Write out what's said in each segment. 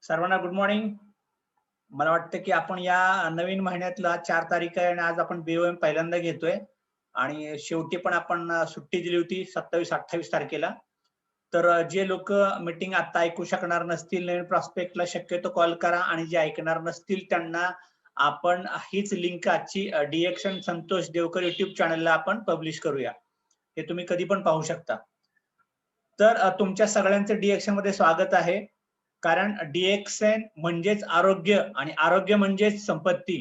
सर्वांना good morning. मला वाटतं की आपण या नवीन महिन्यातला 4 तारीख आहे आणि आज आपण BOM पहिल्यांदा घेतोय आणि शेवटी पण आपण सुट्टी दिली होती 27-28 तारखेला. तर जे लोक मीटिंग आता ऐकू शकणार नसतील, नवीन प्रॉस्पेक्टला शक्यतो कॉल करा आणि जे ऐकणार नसतील त्यांना आपण हीच लिंक आजची डिएक्शन संतोष देवकर YouTube चॅनलला आपण पब्लिश करूया. हे तुम्ही कधी पण पाहू शकता. तर तुमच्या सगळ्यांचं डिएक्शन मध्ये स्वागत आहे. कारण डिएक्सन म्हणजेच आरोग्य आणि आरोग्य म्हणजेच संपत्ती.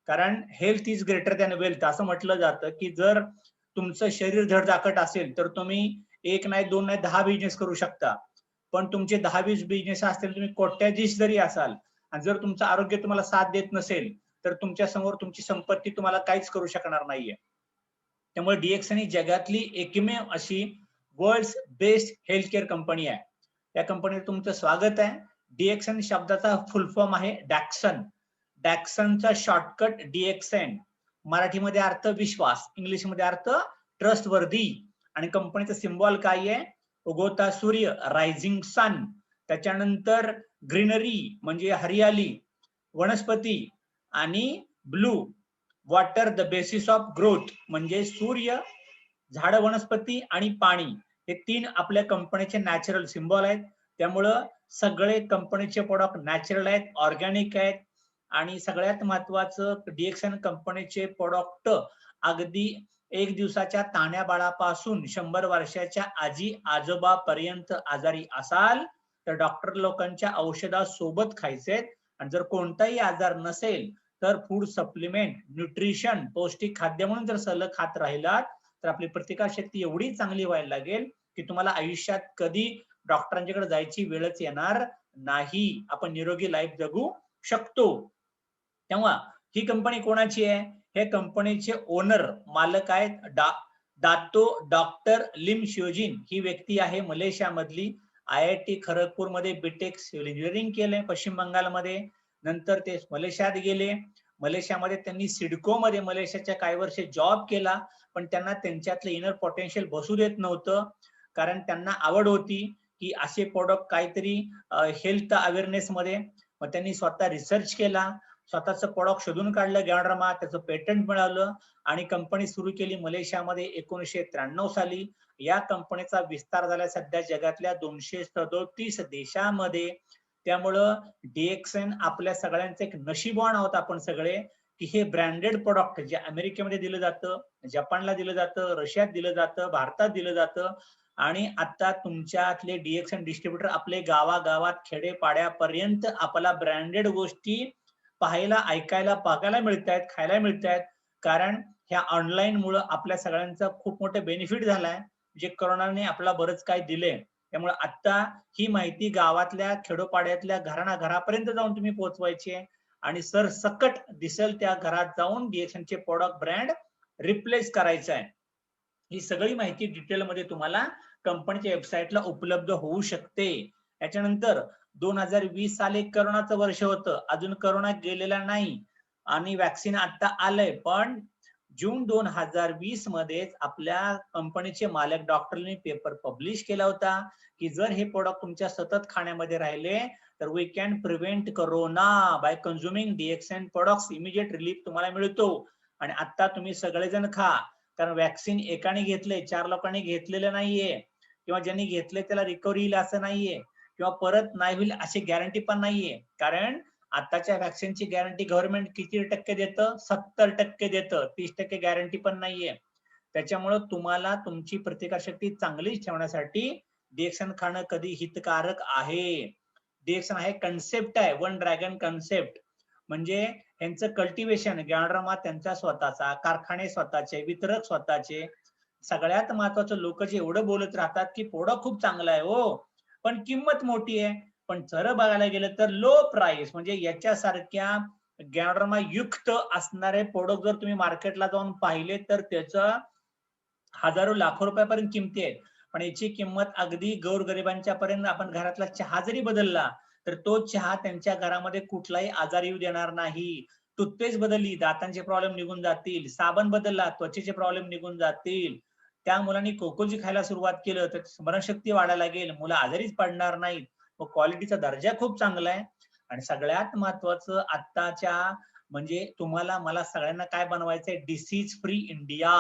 कारण health is greater than wealth असं म्हटलं जातं की जर तुमचं शरीर धडधाकट असेल तर तुम्ही एक नाही, दोन नाही, 10 बिझनेस करू शकता. पण तुमचे 10-20 बिझनेस असतील, तुम्ही कोट्याधीश जरी असाल आणि जर तुमचं आरोग्य तुम्हाला साथ देत नसेल तर तुमच्या समोर तुमची संपत्ती तुम्हाला काहीच करू शकणार नाहीये. त्यामुळे डिएक्सन ही जगातली एकमेव अशी world's best health care company आहे. या कंपनीत तुमचं स्वागत आहे. डिएक्सन शब्दाचा फुल फॉर्म आहे डॅक्सन. डॅक्सनचा शॉर्टकट डिएक्सन. मराठीमध्ये अर्थ विश्वास, इंग्लिशमध्ये अर्थ ट्रस्टवर्दी. आणि कंपनीचं सिम्बॉल काय आहे? उगवता सूर्य, रायझिंग सन. त्याच्यानंतर ग्रीनरी म्हणजे हरियाली, वनस्पती, आणि blue water the basis of growth म्हणजे सूर्य, झाड, वनस्पती आणि पाणी. हे 3 आपल्या कंपनीचे नॅचरल सिम्बॉल आहेत. त्यामुळं सगळे कंपनीचे प्रोडक्ट नॅचरल आहेत, ऑर्गॅनिक आहेत. आणि सगळ्यात महत्वाचं डिएक्सन कंपनीचे प्रोडक्ट अगदी 1 दिवसाच्या ताण्या बाळापासून 100 वर्षाच्या आजी आजोबापर्यंत आजारी असाल तर डॉक्टर लोकांच्या औषधासोबत खायचे. आणि जर कोणताही आजार नसेल तर फूड सप्लिमेंट, न्यूट्रिशन, पौष्टिक खाद्य म्हणून जर सलग खात राहिलात तर आपली प्रतिकारशक्ती एवढी चांगली व्हायला लागेल की तुम्हाला आयुष्यात कधी डॉक्टरांच्याकडे जायची वेळच येणार नाही. आपण निरोगी लाईफ जगू शकतो. तेव्हा ही कंपनी कोणाची आहे? हे कंपनीचे ओनर, मालक आहेत दातो डॉक्टर लिम शिओजिन. ही व्यक्ती आहे मलेशियामधली. IIT खरगपूरमध्ये बीटेक सिव्हिल इंजिनिअरिंग केलंय पश्चिम बंगालमध्ये. नंतर ते मलेशियात गेले. मलेशियामध्ये त्यांनी सिडकोमध्ये मलेशियाच्या काही वर्ष जॉब केला. पण त्यांना त्यांच्यातलं इनर पोटेन्शियल बसू देत नव्हतं. कारण त्यांना आवड होती की असे प्रोडक्ट काहीतरी हेल्थ अवेअरनेस मध्ये. मग त्यांनी स्वतः रिसर्च केला, स्वतःचं प्रोडक्ट शोधून काढलं गॅनड्रामा, त्याचं पेटंट मिळालं आणि कंपनी सुरू केली मलेशियामध्ये 1993 साली. या कंपनीचा विस्तार झाला सध्या जगातल्या 237 देशामध्ये. त्यामुळं डिएक्सन आपल्या सगळ्यांचं एक नशीबवान आहोत आपण सगळे की हे ब्रँडेड प्रोडक्ट जे अमेरिकेमध्ये दिलं जातं, जपानला दिलं जातं, रशियात दिलं जातं, भारतात दिलं जातं. आणि आता तुमच्यातले डिएक्सन डिस्ट्रीब्युटर आपले गावागावात, खेडेपाड्यापर्यंत आपला ब्रँडेड गोष्टी पाहायला, ऐकायला, बघायला मिळतायत, खायला मिळतायत. कारण ह्या ऑनलाईन मुळे आपल्या सगळ्यांचा खूप मोठा बेनिफिट झालाय, जे कोरोनाने आपल्याला बरंच काय दिले. त्यामुळे आता ही माहिती गावातल्या, खेडोपाड्यातल्या घरापर्यंत जाऊन तुम्ही पोहोचवायची आहे आणि सरसकट दिसेल त्या घरात जाऊन डिएक्सनचे प्रोडक्ट ब्रँड रिप्लेस करायचं आहे. ही सगळी माहिती डिटेलमध्ये तुम्हाला कंपनीच्या वेबसाईटला उपलब्ध होऊ शकते. याच्यानंतर 2020 साली करोनाचं वर्ष होतं, अजून करोना गेलेला नाही आणि वॅक्सिन आता आलंय. पण जून 2020 मध्येच आपल्या कंपनीचे मालक डॉक्टरने पेपर पब्लिश केला होता की जर हे प्रोडक्ट तुमच्या सतत खाण्यामध्ये राहिले तर we can prevent corona by consuming DXN products. Immediate relief तुम्हाला मिळतो. आणि आता तुम्ही सगळेजण खा. कारण वॅक्सिन एकाने घेतले, 4 लोकांनी घेतलेलं नाहीये, किंवा ज्यांनी घेतले त्याला रिकव्हरी येईल असं नाहीये, किंवा परत नाही होईल अशी गॅरंटी पण नाहीये. कारण आताच्या वॅक्सिनची गॅरंटी गव्हर्नमेंट किती टक्के देतं? 70% देतं. 30% गॅरंटी पण नाहीये. त्याच्यामुळे तुम्हाला तुमची प्रतिकारशक्ती चांगली ठेवण्यासाठी डिएक्सन खाणं कधी हितकारक आहे. डिएक्सन आहे कन्सेप्ट आहे, वन ड्रॅगन कन्सेप्ट. म्हणजे यांचं कल्टिवेशन, गॅनड्रामा त्यांचा स्वतःचा, कारखाने स्वतःचे, वितरक स्वतःचे. सगळ्यात महत्वाचं, लोक जे एवढं बोलत राहतात की प्रोडक्ट खूप चांगला आहे हो, पण किंमत मोठी आहे. पण जर बघायला गेलं तर लो प्राइस, म्हणजे याच्यासारख्या गॅनड्रामा युक्त असणारे प्रोडक्ट जर तुम्ही मार्केटला जाऊन पाहिले तर त्याचं हजारो लाखो रुपयापर्यंत किमती आहेत. पण याची किंमत अगदी गोरगरिबांच्या पर्यंत. आपण घरातला चहा जरी बदलला तर तो चहा त्यांच्या घरामध्ये कुठलाही आजार येऊ देणार नाही. टूथपेस्ट बदलली, दातांचे प्रॉब्लेम निघून जातील. साबण बदलला, त्वचेचे प्रॉब्लेम निघून जातील. त्या मुलांनी कोकोजी खायला सुरुवात केलं तर स्मरणशक्ती वाढायला लागेल, मुलं आजारीच पडणार नाहीत. क्वालिटीचा दर्जा खूप चांगला आहे. आणि सगळ्यात महत्वाचं आत्ताच्या म्हणजे तुम्हाला मला सगळ्यांना काय बनवायचंय, डिसीज फ्री इंडिया,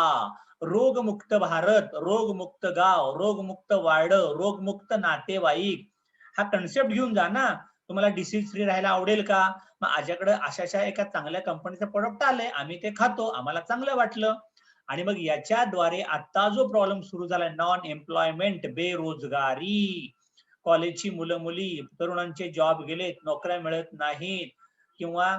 रोगमुक्त भारत, रोगमुक्त गाव, रोगमुक्त वार्ड, रोगमुक्त नातेवाईक, हा कन्सेप्ट घेऊन जा ना. तुम्हाला डिसीज फ्री राहायला आवडेल का? मग माझ्याकडे अशाशा एका चांगल्या कंपनीचं प्रोडक्ट आलंय, आम्ही ते खातो, आम्हाला चांगलं वाटलं. आणि मग याच्याद्वारे आता जो प्रॉब्लेम सुरू झालाय, नॉन एम्प्लॉयमेंट, बेरोजगारी, कॉलेजची मुलं मुली, तरुणांचे जॉब गेलेत, नोकऱ्या मिळत नाहीत, किंवा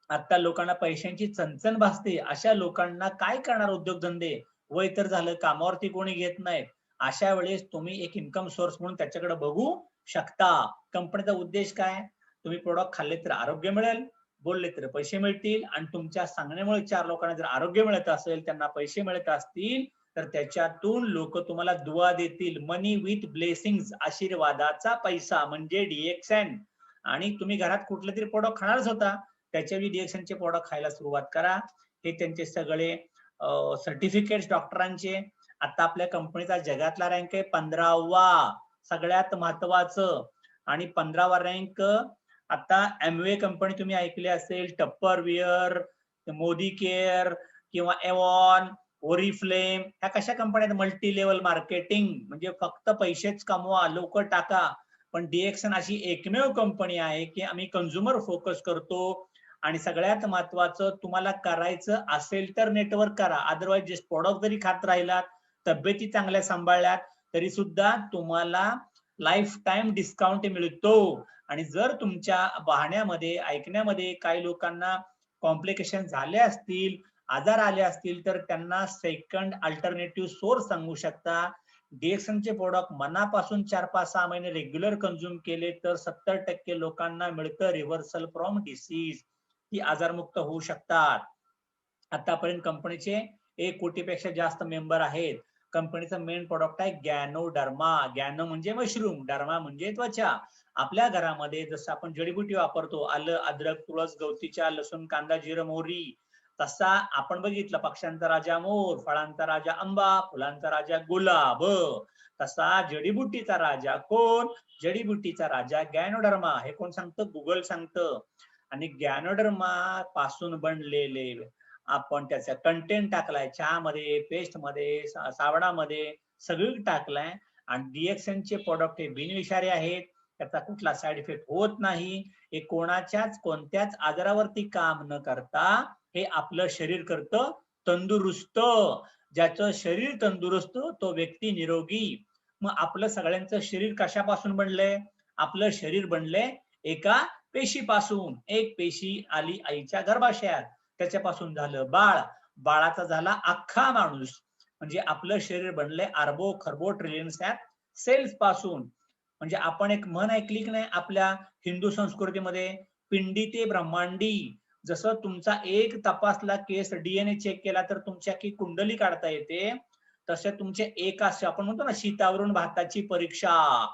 आता लोकांना पैशांची चणचण भासते, अशा लोकांना काय करणार उद्योगधंदे, वय तर झालं, कामावरती कोणी घेत नाहीत. अशा वेळेस तुम्ही एक इन्कम सोर्स म्हणून त्याच्याकडे बघू शकता. कंपनीचा उद्देश काय? तुम्ही प्रोडक्ट खाल्ले तर आरोग्य मिळेल, बोलले तर पैसे मिळतील, आणि तुमच्या सांगण्यामुळे 4 लोकांना जर आरोग्य मिळत असेल, त्यांना पैसे मिळत असतील, तर त्याच्यातून लोक तुम्हाला दुआ देतील. मनी विथ ब्लेसिंग्स, आशीर्वादाचा पैसा म्हणजे डीएक्सएन. आणि तुम्ही घरात कुठले तरी प्रोडक्ट खाणारच होता, त्याच्यावेळी डीएक्सएनचे प्रोडक्ट खायला सुरुवात करा. हे त्यांचे सगळे सर्टिफिकेट्स डॉक्टरांचे. आता आपल्या कंपनीचा जगातला रँक आहे 15वा, सगळ्यात महत्वाचं. आणि 15वा रँक आता एमवे कंपनी तुम्ही ऐकली असेल, टप्परवेअर, मोदी केअर किंवा एव्हॉन, ओरिफ्लेम, ह्या कशा कंपन्या आहेत? मल्टी लेवल मार्केटिंग, म्हणजे फक्त पैसेच कमवा, लवकर टाका. पण डीएक्सएन अशी एकमेव कंपनी आहे की आम्ही कंझ्युमर फोकस करतो. आणि सगळ्यात महत्वाचं, तुम्हाला करायचं असेल तर नेटवर्क करा, अदरवाईज जे प्रोडक्ट जरी खात राहिलात, तब्येती चांगल्या सांभाळल्यात, तरी सुद्धा तुम्हाला लाईफ टाइम डिस्काउंट मिळतो. आणि जर तुमच्या पाहण्यामध्ये, ऐकण्यामध्ये काही लोकांना कॉम्प्लिकेशन झाले असतील, आजार आले असतील, तर त्यांना सेकंड अल्टरनेटिव्ह सोर्स सांगू शकता. डीएक्सएनचे प्रोडक्ट मनापासून 4-5-6 महिने रेग्युलर कंझ्युम केले तर 70% लोकांना मिळतं रिव्हर्सल फ्रॉम डिसीज, ती आजारमुक्त होऊ शकतात. आतापर्यंत कंपनीचे 1 कोटीपेक्षा जास्त मेंबर आहेत. कंपनीचं मेन प्रोडक्ट आहे गॅनोडर्मा. गॅनो म्हणजे मशरूम, डर्मा म्हणजे त्वचा. आपल्या घरामध्ये जसं आपण जडीबुटी वापरतो, आलं, अद्रक, तुळस, गवतीच्या, लसूण, कांदा, जिरं, मोहरी, तसा आपण बघितलं पक्ष्यांचा राजा मोर, फळांचा राजा आंबा, फुलांचा राजा गुलाब, तसा जडीबुटीचा राजा कोण? जडीबुटीचा राजा गॅनोडर्मा. हे कोण सांगतं? गुगल सांगतं. आणि गॅनोडर्मा पासून बनलेले आपण त्याचा कंटेंट टाकलाय, चहामध्ये, पेस्टमध्ये, साबणामध्ये, सगळं टाकलाय. आणि डीएक्सएनचे प्रोडक्ट हे बिनविषारी आहेत, त्याचा कुठला साईड इफेक्ट होत नाही. हे कोणाच्याच कोणत्याच आजारावरती काम न करता हे आपलं शरीर करतं तंदुरुस्त. ज्याचं शरीर तंदुरुस्त तो व्यक्ती निरोगी. मग आपलं सगळ्यांचं शरीर कशापासून बनलंय? आपलं शरीर बनलंय एका पेशीपासून. एक पेशी आली आईच्या गर्भाशयात, त्याच्यापासून झालं बाळ, बाळाचा झाला अख्खा माणूस. म्हणजे आपलं शरीर बनलंय अरबो खरबो ट्रिलियन्स सेल्स पासून. म्हणजे आपण एक म्हण ऐकली की नाही आपल्या हिंदू संस्कृतीमध्ये, पिंडी ते ब्रह्मांडी. जसं तुमचा एक तपासला केस डीएनए चेक केला तर तुमच्या की कुंडली काढता येते, तसे तुमचे एक असे आपण म्हणतो ना शीतावरून भाताची परीक्षा,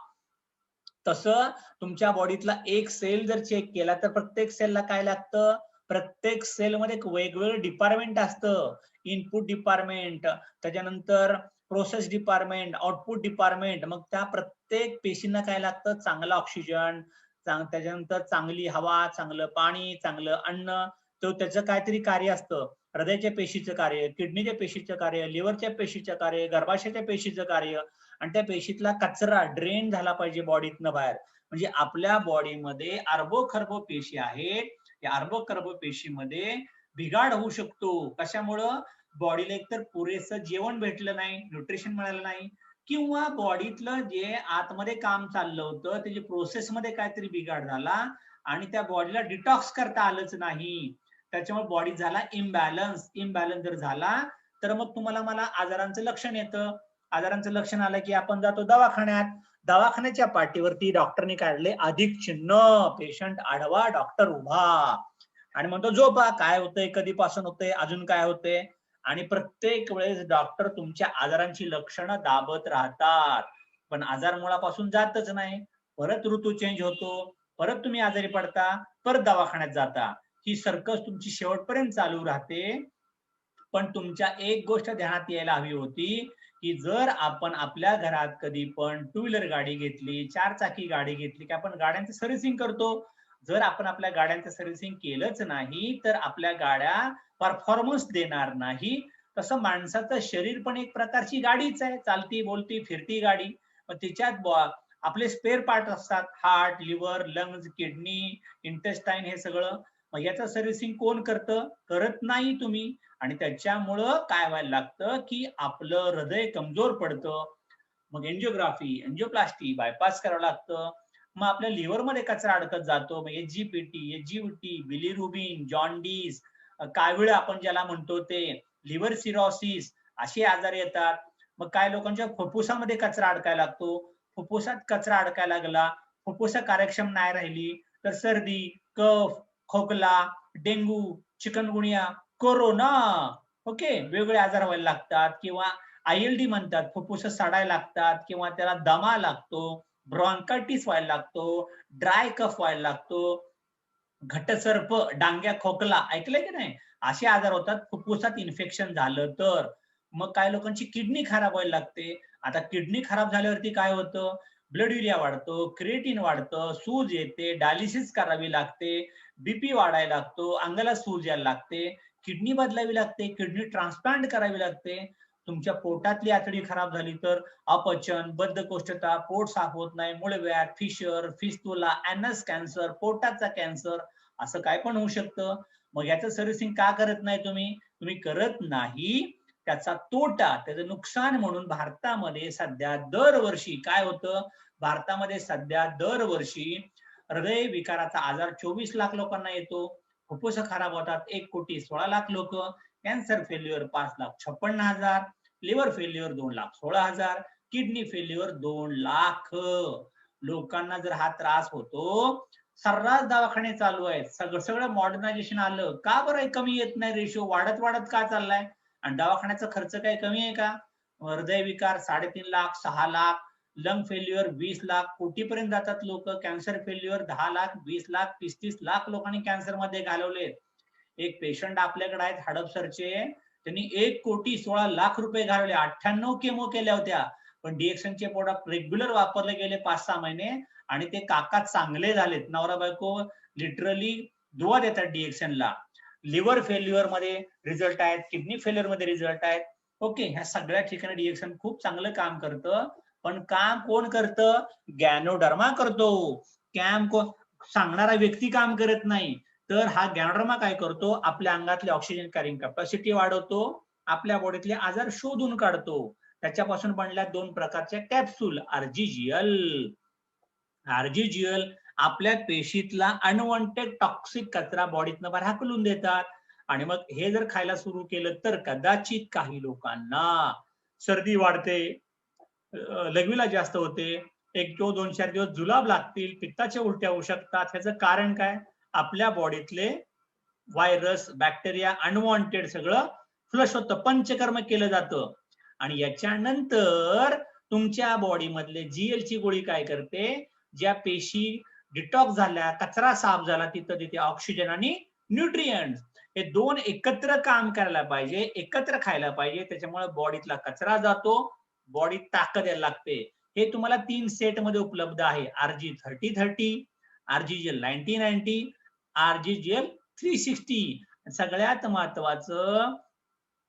तसं तुमच्या बॉडीतला एक सेल जर चेक केला तर प्रत्येक सेलला काय लागतं? प्रत्येक सेलमध्ये एक वेगवेगळं डिपार्टमेंट असतं. इनपुट डिपार्टमेंट, त्याच्यानंतर प्रोसेस डिपार्टमेंट, आउटपुट डिपार्टमेंट. मग त्या प्रत्येक पेशींना काय लागतं? चांगला ऑक्सिजन, त्याच्यानंतर चांगली हवा, चांगलं पाणी, चांगलं अन्न. तो त्याचं काहीतरी कार्य असतं. हृदयाच्या पेशीचं कार्य, किडनीच्या पेशीचं कार्य, लिव्हरच्या पेशीचं कार्य, गर्भाशयाच्या पेशीचं कार्य. आणि त्या पेशीतला कचरा ड्रेन झाला पाहिजे बॉडीतनं बाहेर. म्हणजे आपल्या बॉडीमध्ये अरबो खरबो पेशी आहेत. या अरबो खरबो पेशीमध्ये बिघाड होऊ शकतो. कशामुळं? बॉडीला एकतर पुरेसं जेवण भेटलं नाही, न्यूट्रिशन मिळालं नाही, किंवा बॉडीतलं जे आतमध्ये काम चाललं होतं त्याची प्रोसेसमध्ये काहीतरी बिघाड झाला आणि त्या बॉडीला डिटॉक्स करता आलंच नाही. त्याच्यामुळे बॉडी झाला इम्बॅलन्स. इम्बॅलन्स जर झाला तर मग तुम्हाला मला आजारांचं लक्षण येतं. आजारांचं लक्षण आलं की आपण जातो दवाखान्यात. दवाखान्याच्या पाठीवरती डॉक्टरने काढले अधिक चिन्ह, पेशंट आडवा, डॉक्टर उभा, आणि म्हणतो झोपा. काय होतंय, कधीपासून होतंय, अजून काय होतंय. आणि प्रत्येक वेळेस डॉक्टर तुमच्या आजारांची लक्षणं दाबत राहतात, पण आजार मुळापासून जातच नाही. परत ऋतू चेंज होतो, परत तुम्ही आजारी पडता, परत दवाखान्यात जाता. ही सर्कस तुमची शेवटपर्यंत चालू राहते. पण तुमच्या एक गोष्ट ध्यानात यायला हवी होती की जर आपण आपल्या घरात कधी पण टू व्हीलर गाडी घेतली, 4 चाकी गाडी घेतली की आपण गाड्यांचं सर्व्हिसिंग करतो. जर आपण आपल्या गाड्यांचं सर्व्हिसिंग केलंच नाही तर आपल्या गाड्या परफॉर्मन्स देणार नाही. तसं माणसाचं शरीर पण एक प्रकारची गाडीच आहे, चालती बोलती फिरती गाडी. मग तिच्यात आपले स्पेअर पार्ट असतात, heart, liver, lungs, kidney, intestine, हे सगळं. मग याचं सर्व्हिसिंग कोण करतं? करत नाही तुम्ही. आणि त्याच्यामुळं काय व्हायला लागतं की आपलं हृदय कमजोर पडतं. मग एंजिओग्राफी, एंजिओप्लास्टी, बायपास करावं लागतं. मग आपल्या लिव्हरमध्ये कचरा अडकत जातो. मग एचजीपीटी, एचजीव्हीटी, बिलिरुबिन, जॉन्डिस, कावीळ आपण ज्याला म्हणतो ते, लिव्हर सिरोसिस, असे आजार येतात. मग काय लोकांच्या फुफ्फुसामध्ये कचरा अडकायला लागतो. फुफ्फुसात कचरा अडकायला लागला, फुफ्फुस कार्यक्षम नाही राहिली तर सर्दी, कफ, खोकला, डेंगू, चिकनगुनिया, कोरोना, ओके, वेगवेगळे आजार व्हायला लागतात. किंवा ILD म्हणतात, फुफ्फुस सडायला लागतात किंवा त्याला दमा लागतो, ब्रॉन्कायटिस व्हायला लागतो, ड्राय कफ व्हायला लागतो, घटसर्प, डांग्या खोकला, ऐकलंय की नाही? असे आजार होतात फुफ्फुसात इन्फेक्शन झालं तर. मग काय लोकांची किडनी खराब व्हायला लागते. आता किडनी खराब झाल्यावरती काय होतं? ब्लड युरिया वाढतो, क्रिएटिन वाढतं, सूज येते, डायलिसिस करावी लागते, बीपी वाढायला लागतो, अंगाला सूज यायला लागते, किडनी बदलावी लागते, किडनी ट्रान्सप्लांट करावी लागते. तुमच्या पोटातली आतडी खराब झाली तर अपचन, बद्धकोष्ठता, पोट साफ होत नाही, मूळव्याध, फिशर, फिस्टुला, एनस कॅन्सर, पोटाचा कॅन्सर, असं काय पण होऊ शकतं. मग याचं सर्व्हिसिंग का करत नाही तुम्ही? तुम्ही करत नाही. त्याचा तोटा, त्याचं नुकसान म्हणून भारतामध्ये सध्या दरवर्षी काय होतं? भारतामध्ये सध्या दरवर्षी हृदय विकाराचा आजार 24 लाख लोकांना येतो. फुफ्फुस खराब होतात 1,16,00,000 लोक. Cancer failure 5,56,000, liver failure 2,16,000, kidney failure 2,00,000 लोकांना जर हा त्रास होतो. सर्रास दवाखाने चालू आहेत, सगळं मॉडर्नायझेशन आलं, का बरं कमी येत नाही? रेशो वाढत वाढत का चाललाय? आणि दवाखान्याचा खर्च काय कमी आहे का? हृदय विकार 3.5 लाख, 6 लाख, लंग फेल्युअर 20 लाख, कोटीपर्यंत जातात लोक. कॅन्सर फेल्युअर 10 लाख, 20 लाख, 30 लाख लोकांनी कॅन्सर मध्ये घालवले. एक पेशंट आपल्याकडे आहेत हडपसरचे, त्यांनी 1,16,00,000 रुपये घालवले, 98 केमो केल्या होत्या. पण डीएक्सनचे प्रोडक्ट रेग्युलर वापरले गेले 5-6 महिने आणि ते काका चांगले झालेत. नवरा बायको लिटरली दुआ देतात डीएक्सनला. लिव्हर फेल्युअर मध्ये रिझल्ट आहेत, किडनी फेल्युअर मध्ये रिझल्ट आहेत. ओके, ह्या सगळ्या ठिकाणी डीएक्सन खूप चांगलं काम करतं. पण काम कोण करतं? गॅनोडर्मा करतो. सांगणारा व्यक्ती काम करत नाही. तर हा गॅनोडर्मा काय करतो? आपल्या अंगातली ऑक्सिजन कॅरिंग कॅपॅसिटी वाढवतो, आपल्या बॉडीतले आजार शोधून काढतो. त्याच्यापासून बनल्या 2 प्रकारच्या कॅप्सूल, आरजीजीएल. आरजीजीएल आपल्या पेशीतला अनवॉन्टेड टॉक्सिक कचरा बॉडीतनं बाहेर हाकलून देतात. आणि मग हे जर खायला सुरू केलं तर कदाचित काही लोकांना सर्दी वाढते, लघवीला जास्त होते, 1-2-4 दिवस जुलाब लागतील, पित्ताच्या उलट्या होऊ शकतात. ह्याचं कारण काय? आपल्या बॉडीतले व्हायरस, बॅक्टेरिया, अनवॉन्टेड सगळं फ्लश होतं, पंचकर्म केलं जातं. आणि याच्यानंतर तुमच्या बॉडी मधले जीएल ची गोळी काय करते? ज्या पेशी डिटॉक्स झाल्या, कचरा साफ झाला, तिथे ऑक्सिजन आणि न्यूट्रिएंट्स हे 2 एकत्र काम करायला पाहिजे, एकत्र खायला पाहिजे. त्याच्यामुळे बॉडीतला कचरा जातो, बॉडीत ताकद यायला लागते. हे तुम्हाला 3 सेट मध्ये उपलब्ध आहे. RG3030, RGGL 9090, RGGL 360. सगळ्यात महत्वाचं,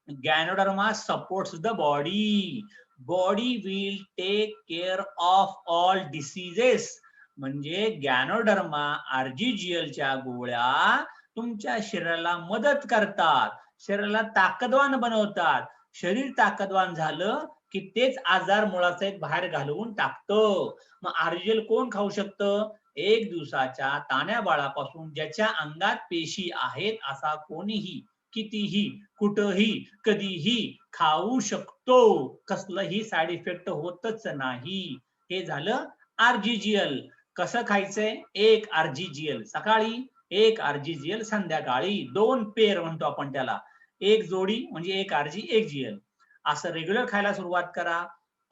ganoderma supports the body. Body will take care of all diseases. म्हणजे गॅनोडर्मा, आरजीजीएलच्या गोळ्या तुमच्या शरीराला मदत करतात, शरीराला ताकदवान बनवतात. शरीर ताकदवान झालं की तेच आजार मुळासहित बाहेर घालवून टाकतं. मग आरजीएल कोण खाऊ शकतं? 1 दिवसाच्या तान्या बाळापासून ज्याच्या अंगात पेशी आहेत असा कोणीही, कितीही, कुठंही, कधीही खाऊ शकतो. कसलंही साईड इफेक्ट होतच नाही. हे झालं आरजीजीएल. कसं खायचंय? 1 आरजीजीएल सकाळी, 1 आरजीजीएल संध्याकाळी. 2 पेर म्हणतो आपण त्याला, 1 जोडी म्हणजे 1 आरजी 1 जीएल. असं रेग्युलर खायला सुरुवात करा.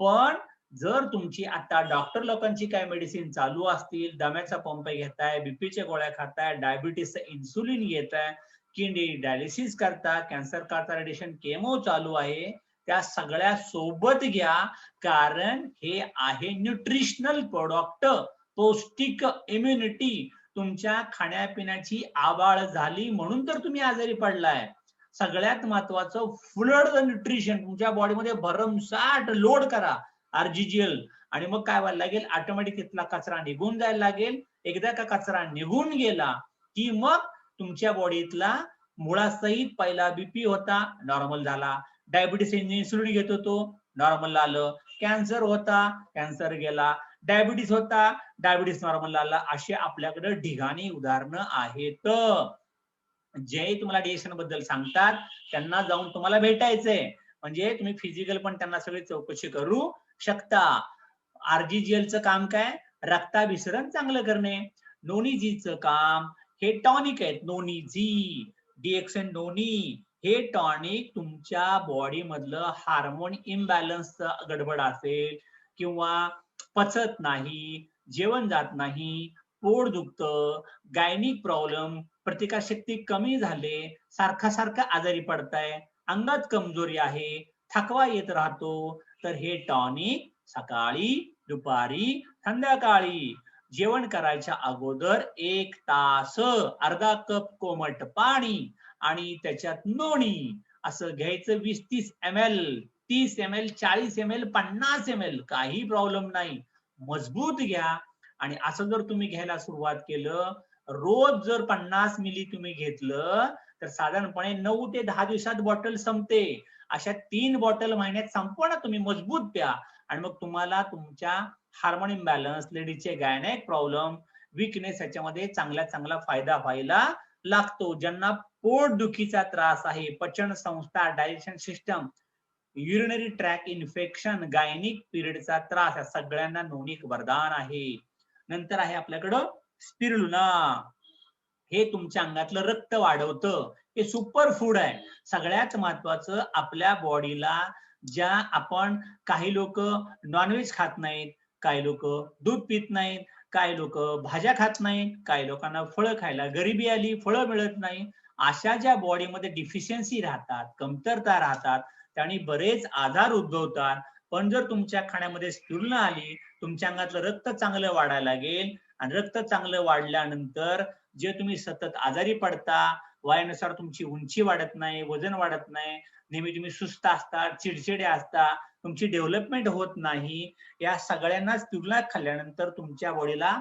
पण जर तुमची आता डॉक्टर लोकांची काय मेडिसिन चालू असतील, दम्याचा पंप घेताय, बीपीच्या गोळ्या खाताय, डायबिटीसचं इन्सुलिन घेताय, किडनी डायलिसिस करता, कॅन्सर करता, रेडिएशन, केमो चालू आहे, त्या सगळ्या सोबत घ्या. कारण हे आहे न्यूट्रिशनल प्रोडक्ट, पौष्टिक इम्युनिटी. तुमच्या खाण्यापिण्याची आबाळ झाली म्हणून तर तुम्ही आजारी पडलाय. सगळ्यात महत्वाचं फ्लड द न्यूट्रिशन, तुमच्या बॉडीमध्ये भरमसाठ लोड करा आरजीजीएल, आणि मग काय व्हायला लागेल, ऑटोमॅटिक तिथला कचरा निघून जायला लागेल. एकदा का कचरा निघून गेला की मग तुमच्या बॉडीतला मुळासहित पहिला बीपी होता, नॉर्मल झाला. डायबिटीस इन्सुलिन घेत होतो, नॉर्मल आलं. कॅन्सर होता, कॅन्सर गेला. डायबिटीस होता, डायबिटीस नॉर्मल आला. असे आपल्याकडे ढिगाणी उदाहरणं आहेत. जे तुम्हाला डिएशन बद्दल सांगतात त्यांना जाऊन तुम्हाला भेटायचंय, म्हणजे तुम्ही फिजिकल पण त्यांना सगळी चौकशी करू शकता. आरजीजीएलचं काम काय, रक्ताभिसरण चांगलं करणे. नोनीजीचं काम हे टॉनिक आहेत, नोनीजी, डीएक्सन नोनी. हे टॉनिक तुमच्या बॉडी मधलं हार्मोन इम्बॅलन्स गडबड असेल किंवा पचत नाही, जेवण जात नाही, पोट दुखतं, गायनिक प्रॉब्लेम, प्रतिकारशक्ती कमी झाले, सारखा आजारी पडताय, अंगात कमजोरी आहे, थकवा येत राहतो, तर हे टॉनिक सकाळी, दुपारी, संध्याकाळी जेवण करायच्या अगोदर 1 तास अर्धा कप कोमट पाणी आणि त्याच्यात नोनी असं घ्यायचं. 20-30 ml, 30 ml, 40 ml, 50 ml, काही प्रॉब्लेम नाही. मजबूत घ्या. आणि असं जर तुम्ही घ्यायला सुरुवात केलं, रोज जर 50 मिली तुम्ही घेतलं तर साधारणपणे 9 ते 10 दिवसात बॉटल संपते. अशा 3 बॉटल महिन्यात संपवा ना तुम्ही, मजबूत प्या. आणि मग तुम्हाला तुमच्या हार्मोन इम्बॅलन्स, लेडीजचे गायनेक प्रॉब्लेम, विकनेस याच्यामध्ये चांगला फायदा व्हायला लागतो. ज्यांना पोटदुखीचा त्रास आहे, पचन संस्था, digestion system, urinary tract infection, gynaec पिरियडचा त्रास, या सगळ्यांना नोनिक वरदान आहे. नंतर आहे आपल्याकडं स्पिरुलिना. हे तुमच्या अंगातलं रक्त वाढवतं. हे सुपर फूड आहे. सगळ्यात महत्वाचं, आपल्या बॉडीला ज्या आपण, काही लोक नॉनव्हेज खात नाहीत, काही लोक दूध पित नाहीत, काही लोक भाज्या खात नाहीत, काही लोकांना फळं खायला गरिबी आली, फळं मिळत नाही, अशा ज्या बॉडीमध्ये डिफिशियन्सी राहतात, कमतरता राहतात, त्याने बरेच आजार उद्भवतात. पण जर तुमच्या खाण्यामध्ये स्पिरुलिना आली, तुमच्या अंगातलं रक्त चांगलं वाढायला लागेल. आणि रक्त चांगलं वाढल्यानंतर जे तुम्ही सतत आजारी पडता, वयानुसार तुमची उंची वाढत नाही, वजन वाढत नाही, नेहमी तुम्ही सुस्त असता, चिडचिडे असता, तुमची डेव्हलपमेंट होत नाही, या सगळ्यांना स्पिरुलिना खाल्ल्यानंतर तुमच्या बॉडीला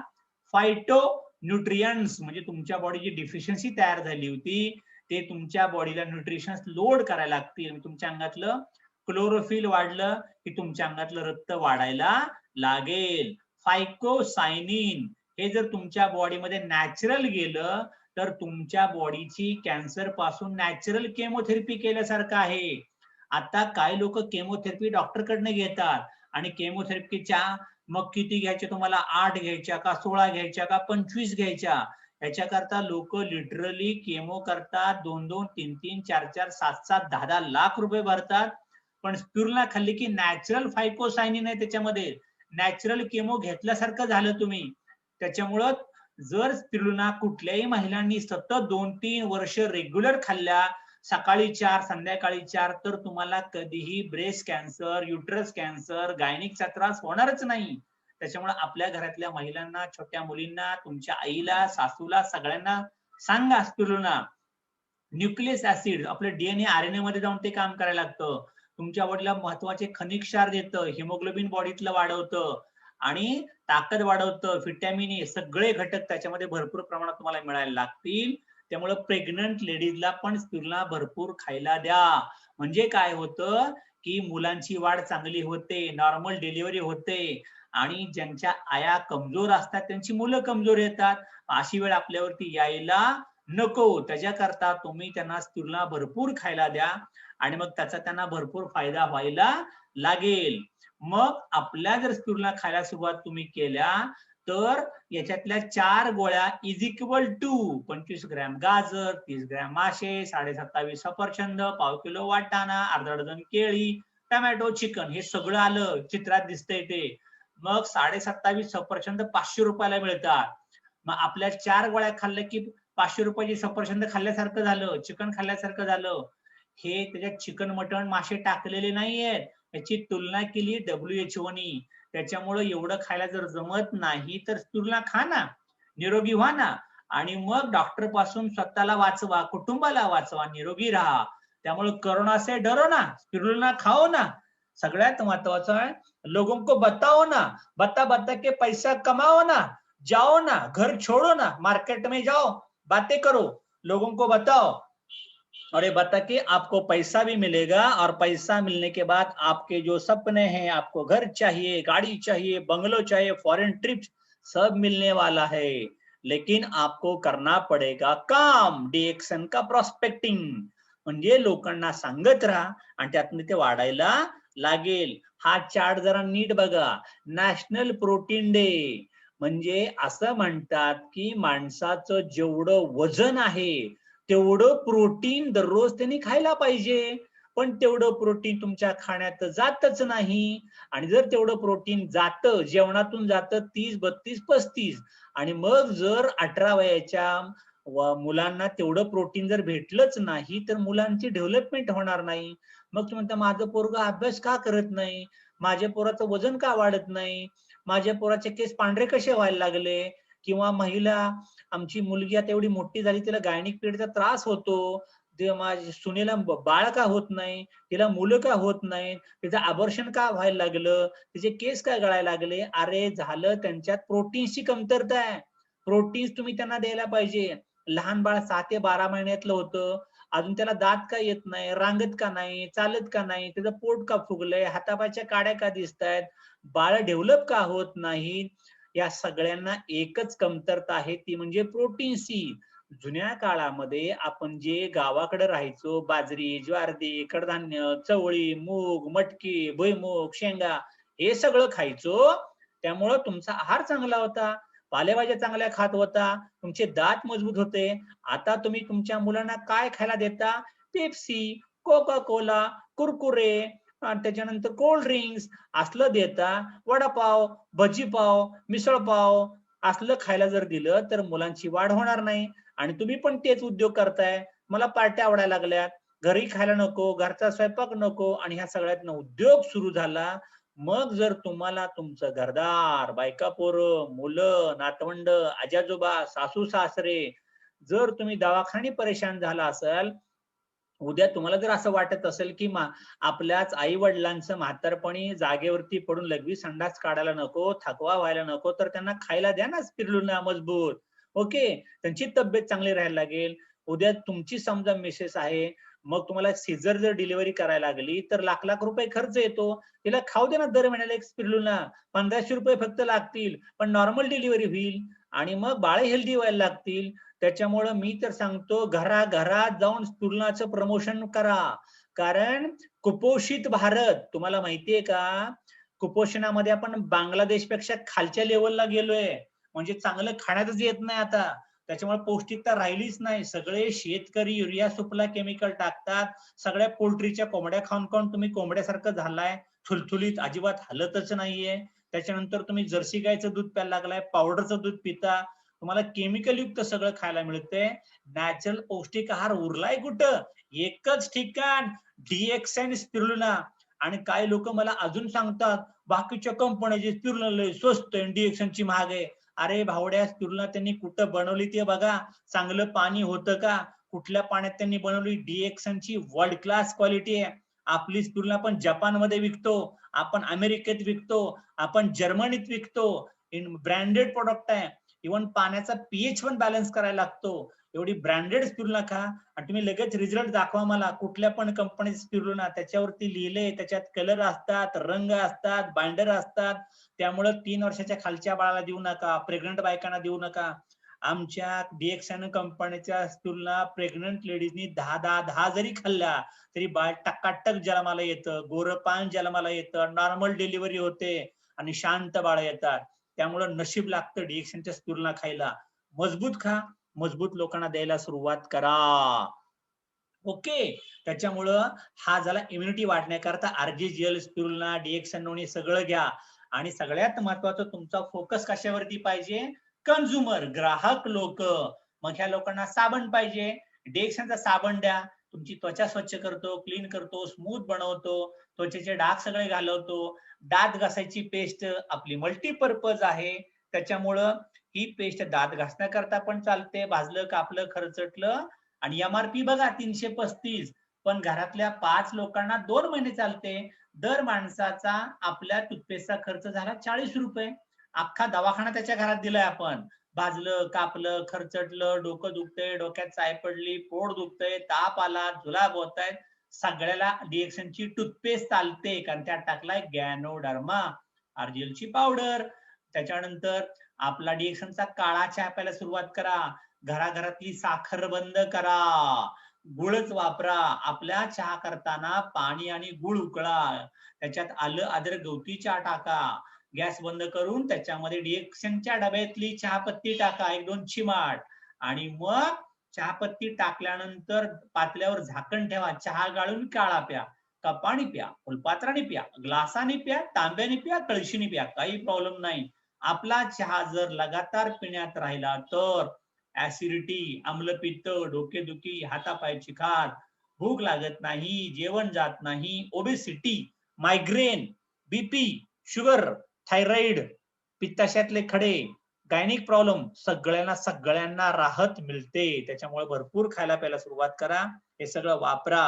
फायटो न्यूट्रियंट्स, म्हणजे तुमच्या बॉडीची डिफिशियन्सी तयार झाली होती, ते तुमच्या बॉडीला न्यूट्रिशन्स लोड करायला लागतील. तुमच्या अंगातलं क्लोरोफिल वाढलं की तुमच्या अंगातलं रक्त वाढायला लागेल. फायकोसायनिन हे जर तुमच्या बॉडीमध्ये नॅचरल गेलं तर तुमच्या बॉडीची कॅन्सर पासून नॅचरल केमोथेरपी केल्यासारखं आहे. आता काही लोक केमोथेरपी डॉक्टरकडनं घेतात आणि केमोथेरपीच्या मग किती घ्यायच्या तुम्हाला, 8 घ्यायच्या का 16 घ्यायच्या का 25 घ्यायच्या, याच्याकरता लोक लिटरली केमो करतात, 2-2, 3-3, 4-4, 7-7, 10-10 लाख रुपये भरतात. पण स्पिरुलिना खाल्ली की नॅचरल फायकोसायनिन आहे त्याच्यामध्ये, नॅचरल केमो घेतल्यासारखं झालं तुम्ही. त्याच्यामुळं जर स्पिरुलिना कुठल्याही महिलांनी सतत 2-3 वर्ष रेग्युलर खाल्ल्या, सकाळी 4, संध्याकाळी 4, तर तुम्हाला कधीही ब्रेस्ट कॅन्सर, युटरस कॅन्सर, गायनिकचा त्रास होणारच नाही. त्याच्यामुळे आपल्या घरातल्या महिलांना, छोट्या मुलींना, तुमच्या आईला, सासूला, सगळ्यांना सांगा स्पिरुलिना. न्यूक्लियस ऍसिड आपलं डीएनए आरएनए मध्ये जाऊन ते काम करायला लागतं. तुमच्या बॉडीला महत्वाचे खनिज क्षार देतं, हिमोग्लोबिन बॉडीतलं वाढवतं आणि ताकद वाढवतं, व्हिटॅमिन ए, सगळे घटक त्याच्यामध्ये भरपूर प्रमाणात तुम्हाला मिळायला लागतील. त्यामुळे प्रेग्नंट लेडीजला पण स्पिरुलिना भरपूर खायला द्या. म्हणजे काय होतं की मुलांची वाढ चांगली होते, नॉर्मल डिलिव्हरी होते, आणि ज्यांच्या आया कमजोर असतात त्यांची मुलं कमजोर येतात. अशी वेळ आपल्यावरती यायला नको. त्याच्याकरता तुम्ही त्यांना स्पिरुलिना भरपूर खायला द्या आणि मग त्याचा त्यांना भरपूर फायदा व्हायला लागेल. मग आपल्या जर स्पिरुलिना खायला सुरुवात तुम्ही केल्या तर याच्यातल्या 4 गोळ्या इज इक्वल टू 25 ग्रॅम गाजर, 30 ग्रॅम मासे, 27.5 सफरचंद, पाव किलो वाटाणा, अर्धा डझन केळी, टोमॅटो, चिकन, हे सगळं आलं चित्रात दिसतंय ते. मग 27.5 सफरचंद 500 रुपयाला मिळतात. मग आपल्या 4 गोळ्या खाल्ल्या की 500 रुपयाची सफरचंद खाल्ल्यासारखं झालं, चिकन खाल्ल्यासारखं झालं. हे त्याच्यात चिकन, मटण, मासे टाकलेले नाहीयेत, याची तुलना केली WHO नी. त्याच्यामुळे एवढं खायला जर जमत नाही तर स्पिरुलिना खा ना, निरोगी व्हा ना. आणि मग डॉक्टर पासून स्वतःला वाचवा, कुटुंबाला वाचवा, निरोगी राहा. त्यामुळे कोरोना से डरो ना, स्पिरुलिना खाओ ना. सगळ्यात महत्वाचं आहे, लोगों को बताओ ना, बता बता के पैसा कमाओ ना, जाओ ना, घर छोड़ो ना, मार्केट में जाओ, बातें करो, लोगों को बताओ, और ये बता के आपको पैसा भी मिलेगा, और पैसा मिलने के बाद आपके जो सपने हैं, आपको घर चाहिए, गाड़ी चाहिए, बंगलो चाहिए, फॉरेन ट्रिप, सब मिलने वाला है. लेकिन आपको करना पडेगा काम, डीएक्सन का प्रॉस्पेक्टिंग. म्हणजे लोकांना सांगत राहा आणि त्यातून ते वाढायला लागेल. हा चार्ट जरा नीट बघा. नॅशनल प्रोटीन डे म्हणजे असं म्हणतात की माणसाचं जेवढं वजन आहे तेवढं प्रोटीन दररोज त्यांनी खायला पाहिजे. पण तेवढं प्रोटीन तुमच्या खाण्यात जातच नाही. आणि जर तेवढं प्रोटीन जातं, जेवणातून जातं 30, 32, 35, आणि मग जर 18 वयाच्या मुलांना तेवढं प्रोटीन जर भेटलंच नाही तर मुलांची डेव्हलपमेंट होणार नाही. मग तुम्ही म्हणता माझं पोरगं अभ्यास का करत नाही, माझ्या पोराचं वजन का वाढत नाही, माझ्या पोराचे केस पांढरे कसे व्हायला लागले, किंवा महिला आमची मुलगी आता एवढी मोठी झाली तिला गायनिक पिरियडचा त्रास होतो, माझ्या सुनेला बाळ का होत नाही, तिला मुलं का होत नाही, तिचं अबॉर्शन का व्हायला लागलं, तिचे केस का गळायला लागले. अरे झालं त्यांच्यात प्रोटीन्सची कमतरता आहे. प्रोटीन्स तुम्ही त्यांना द्यायला पाहिजे. लहान बाळ 6 ते 12 महिन्यातलं होतं, अजून त्याला दात का येत नाही, रांगत का नाही, चालत का नाही, त्याचं पोट का फुगलंय, हातापायच्या काड्या का दिसतायत, बाळ डेव्हलप का होत नाही. या सगळ्यांना एकच कमतरता आहे, ती म्हणजे प्रोटीनची. जुन्या काळामध्ये आपण जे गावाकडे राहायचो, बाजरी, ज्वारी, कडधान्य, चवळी, मूग, मटकी, भुईमूग, शेंगा, हे सगळं खायचो. त्यामुळं तुमचा आहार चांगला होता, पालेभाज्या चांगल्या खात होता, तुमचे दात मजबूत होते. आता तुम्ही तुमच्या मुलांना काय खायला देता? पेप्सी, कोका कोला, कुरकुरे, त्याच्यानंतर कोल्ड ड्रिंक्स असलं देता. वडापाव, भजीपाव, मिसळपाव असलं खायला जर दिलं तर मुलांची वाढ होणार नाही. आणि तुम्ही पण तेच उद्योग करताय. मला पार्ट्या आवडायला लागल्यात, घरी खायला नको, घरचा स्वयंपाक नको, आणि ह्या सगळ्यातनं उद्योग सुरू झाला. मग जर तुम्हाला तुमचं घरदार, बायका पोरं, मुलं, नातवंड, आजी-आजोबा, सासू सासरे, जर तुम्ही दवाखान्याने परेशान झाला असाल, उद्या तुम्हाला जर असं वाटत असेल की आपल्याच आई वडिलांचं म्हातारपणी जागेवरती पडून लघवी संडास काढायला नको, थकवा व्हायला नको, तर त्यांना खायला द्या ना स्पिरुलिना मजबूत. ओके, त्यांची तब्येत चांगली राहायला लागेल. उद्या तुमची समजा मिसेस आहे, मग तुम्हाला सीझर जर डिलिव्हरी करायला लागली तर लाख लाख रुपये खर्च येतो. तिला खाऊ दे ना दर महिन्याला एक स्पिरुलिना, 1500 रुपये फक्त लागतील, पण नॉर्मल डिलिव्हरी होईल आणि मग बाळ हेल्दी व्हायला लागतील. त्याच्यामुळं मी तर सांगतो, घराघरात जाऊन स्पिरुलिनाचं प्रमोशन करा. कारण कुपोषित भारत, तुम्हाला माहितीये का, कुपोषणामध्ये आपण बांगलादेशपेक्षा खालच्या लेवलला गेलोय. म्हणजे चांगलं खाण्यातच येत नाही आता. त्याच्यामुळे पौष्टिकता राहिलीच नाही. सगळे शेतकरी युरिया सुफला केमिकल टाकतात. सगळ्या पोल्ट्रीच्या कोंबड्या खाऊन खाऊन तुम्ही कोंबड्यासारखं झालाय, थुलथुलीत, अजिबात हलतच नाहीये. त्याच्यानंतर तुम्ही जर्सी गायचं दूध प्यायला लागलाय, पावडरचं दूध पिता, तुम्हाला केमिकल युक्त सगळं खायला मिळतंय. नॅचरल पौष्टिक आहार उरलाय कुठं? एकच ठिकाण, डीएक्सन स्पिरुलिना. आणि काही लोक मला अजून सांगतात बाकीच्या कंपन्याची स्पिरुलिना स्वस्त आहे, डीएक्सनची महाग आहे. अरे भावड्या, स्पिरुलिना त्यांनी कुठं बनवली ते बघा. चांगलं पाणी होतं का? कुठल्या पाण्यात त्यांनी बनवली? डीएक्सनची वर्ल्ड क्लास क्वालिटी आहे. आपली स्पिरुलिना आपण जपानमध्ये विकतो, आपण अमेरिकेत विकतो, आपण जर्मनीत विकतो. ब्रँडेड प्रोडक्ट आहे. इव्हन पाण्याचा पीएच पण बॅलन्स करायला लागतो. एवढी ब्रँडेड स्पिरुलिना खा आणि तुम्ही लगेच रिझल्ट दाखवा मला. कुठल्या पण कंपनीची स्पिरुलिना, त्याच्यावरती लिहिले, त्याच्यात कलर असतात, रंग असतात, बाइंडर असतात. त्यामुळे 3 वर्षाच्या खालच्या बाळाला देऊ नका, प्रेग्नंट बायकांना देऊ नका. आमच्या डीएक्सन कंपनीच्या स्पिरुलिना प्रेग्नंट लेडीजनी 10 जरी खाल्ल्या तरी बाळ टकाटक जन्माला येतं, गोरपान जन्माला येतं, नॉर्मल डिलिव्हरी होते आणि शांत बाळ येतात. त्यामुळे नशीब लागतं डीएक्सनच्या स्पिरुलिना खायला. मजबूत खा, मजबूत लोकांना द्यायला सुरुवात करा. ओके, त्याच्यामुळं हा झाला इम्युनिटी वाढण्याकरता आरजीजीएल, स्पिरुलिना, डीएक्सन सगळं घ्या. आणि सगळ्यात महत्वाचं तुमचा फोकस कशावरती पाहिजे? कन्झ्युमर, ग्राहक लोक. मग ह्या लोकांना साबण पाहिजे, डीएक्सनचा साबण द्या. तुमची त्वचा स्वच्छ करतो, क्लीन करतो, स्मूथ बनवतो, त्वचेचे डाग सगळे घालवतो. दात घासायची पेस्ट आपली मल्टीपर्पज आहे. त्याच्यामुळं ही पेस्ट दात घासण्याकरता पण चालते, भाजलं कापलं खरचटलं. आणि MRP बघा 335, पण घरातल्या 5 लोकांना 2 महिने चालते. दर माणसाचा आपल्या टूथपेस्टचा खर्च झाला 40 रुपये. अख्खा दवाखाना त्याच्या घरात दिलाय आपण. भाजलं कापलं खरचटलं, डोकं दुखतंय, डोक्यात चाय पडली, पोट दुखतंय, ताप आला, जुलाब होतायत, सगळ्याला डिएक्सनची टूथपेस्ट चालते, कारण त्यात टाकलाय गॅनोडर्मा आर्जिलची पावडर. त्याच्यानंतर आपला डिएक्सनचा काळा चहा प्यायला सुरुवात करा. घराघरातली साखर बंद करा, गुळच वापरा. आपल्या चहा करताना पाणी आणि गुळ उकळा, त्याच्यात आलं अद्रक गवती चहा टाका, गॅस बंद करून त्याच्यामध्ये डिएक्सनच्या डब्यातली चहापत्ती टाका 1-2 चिमाट, आणि मग चहापत्ती टाकल्यानंतर पातल्यावर झाकण ठेवा. चहा गाळून काळा प्या, कपाने प्या, फुलपात्राने प्या, ग्लासाने प्या, तांब्याने प्या, कळशीने प्या, काही प्रॉब्लेम नाही. आपला चहा जर लगातार पिण्यात राहिला तर ऍसिडिटी, आम्लपित्त, डोकेदुखी, हातापायची खाज, भूक लागत नाही, जेवण जात नाही, obesity, migraine, BP, sugar, thyroid, पित्ताशयातले खडे, गायनिक प्रॉब्लेम, सगळ्यांना राहत मिळते. त्याच्यामुळे भरपूर खायला प्यायला सुरुवात करा, हे सगळं वापरा.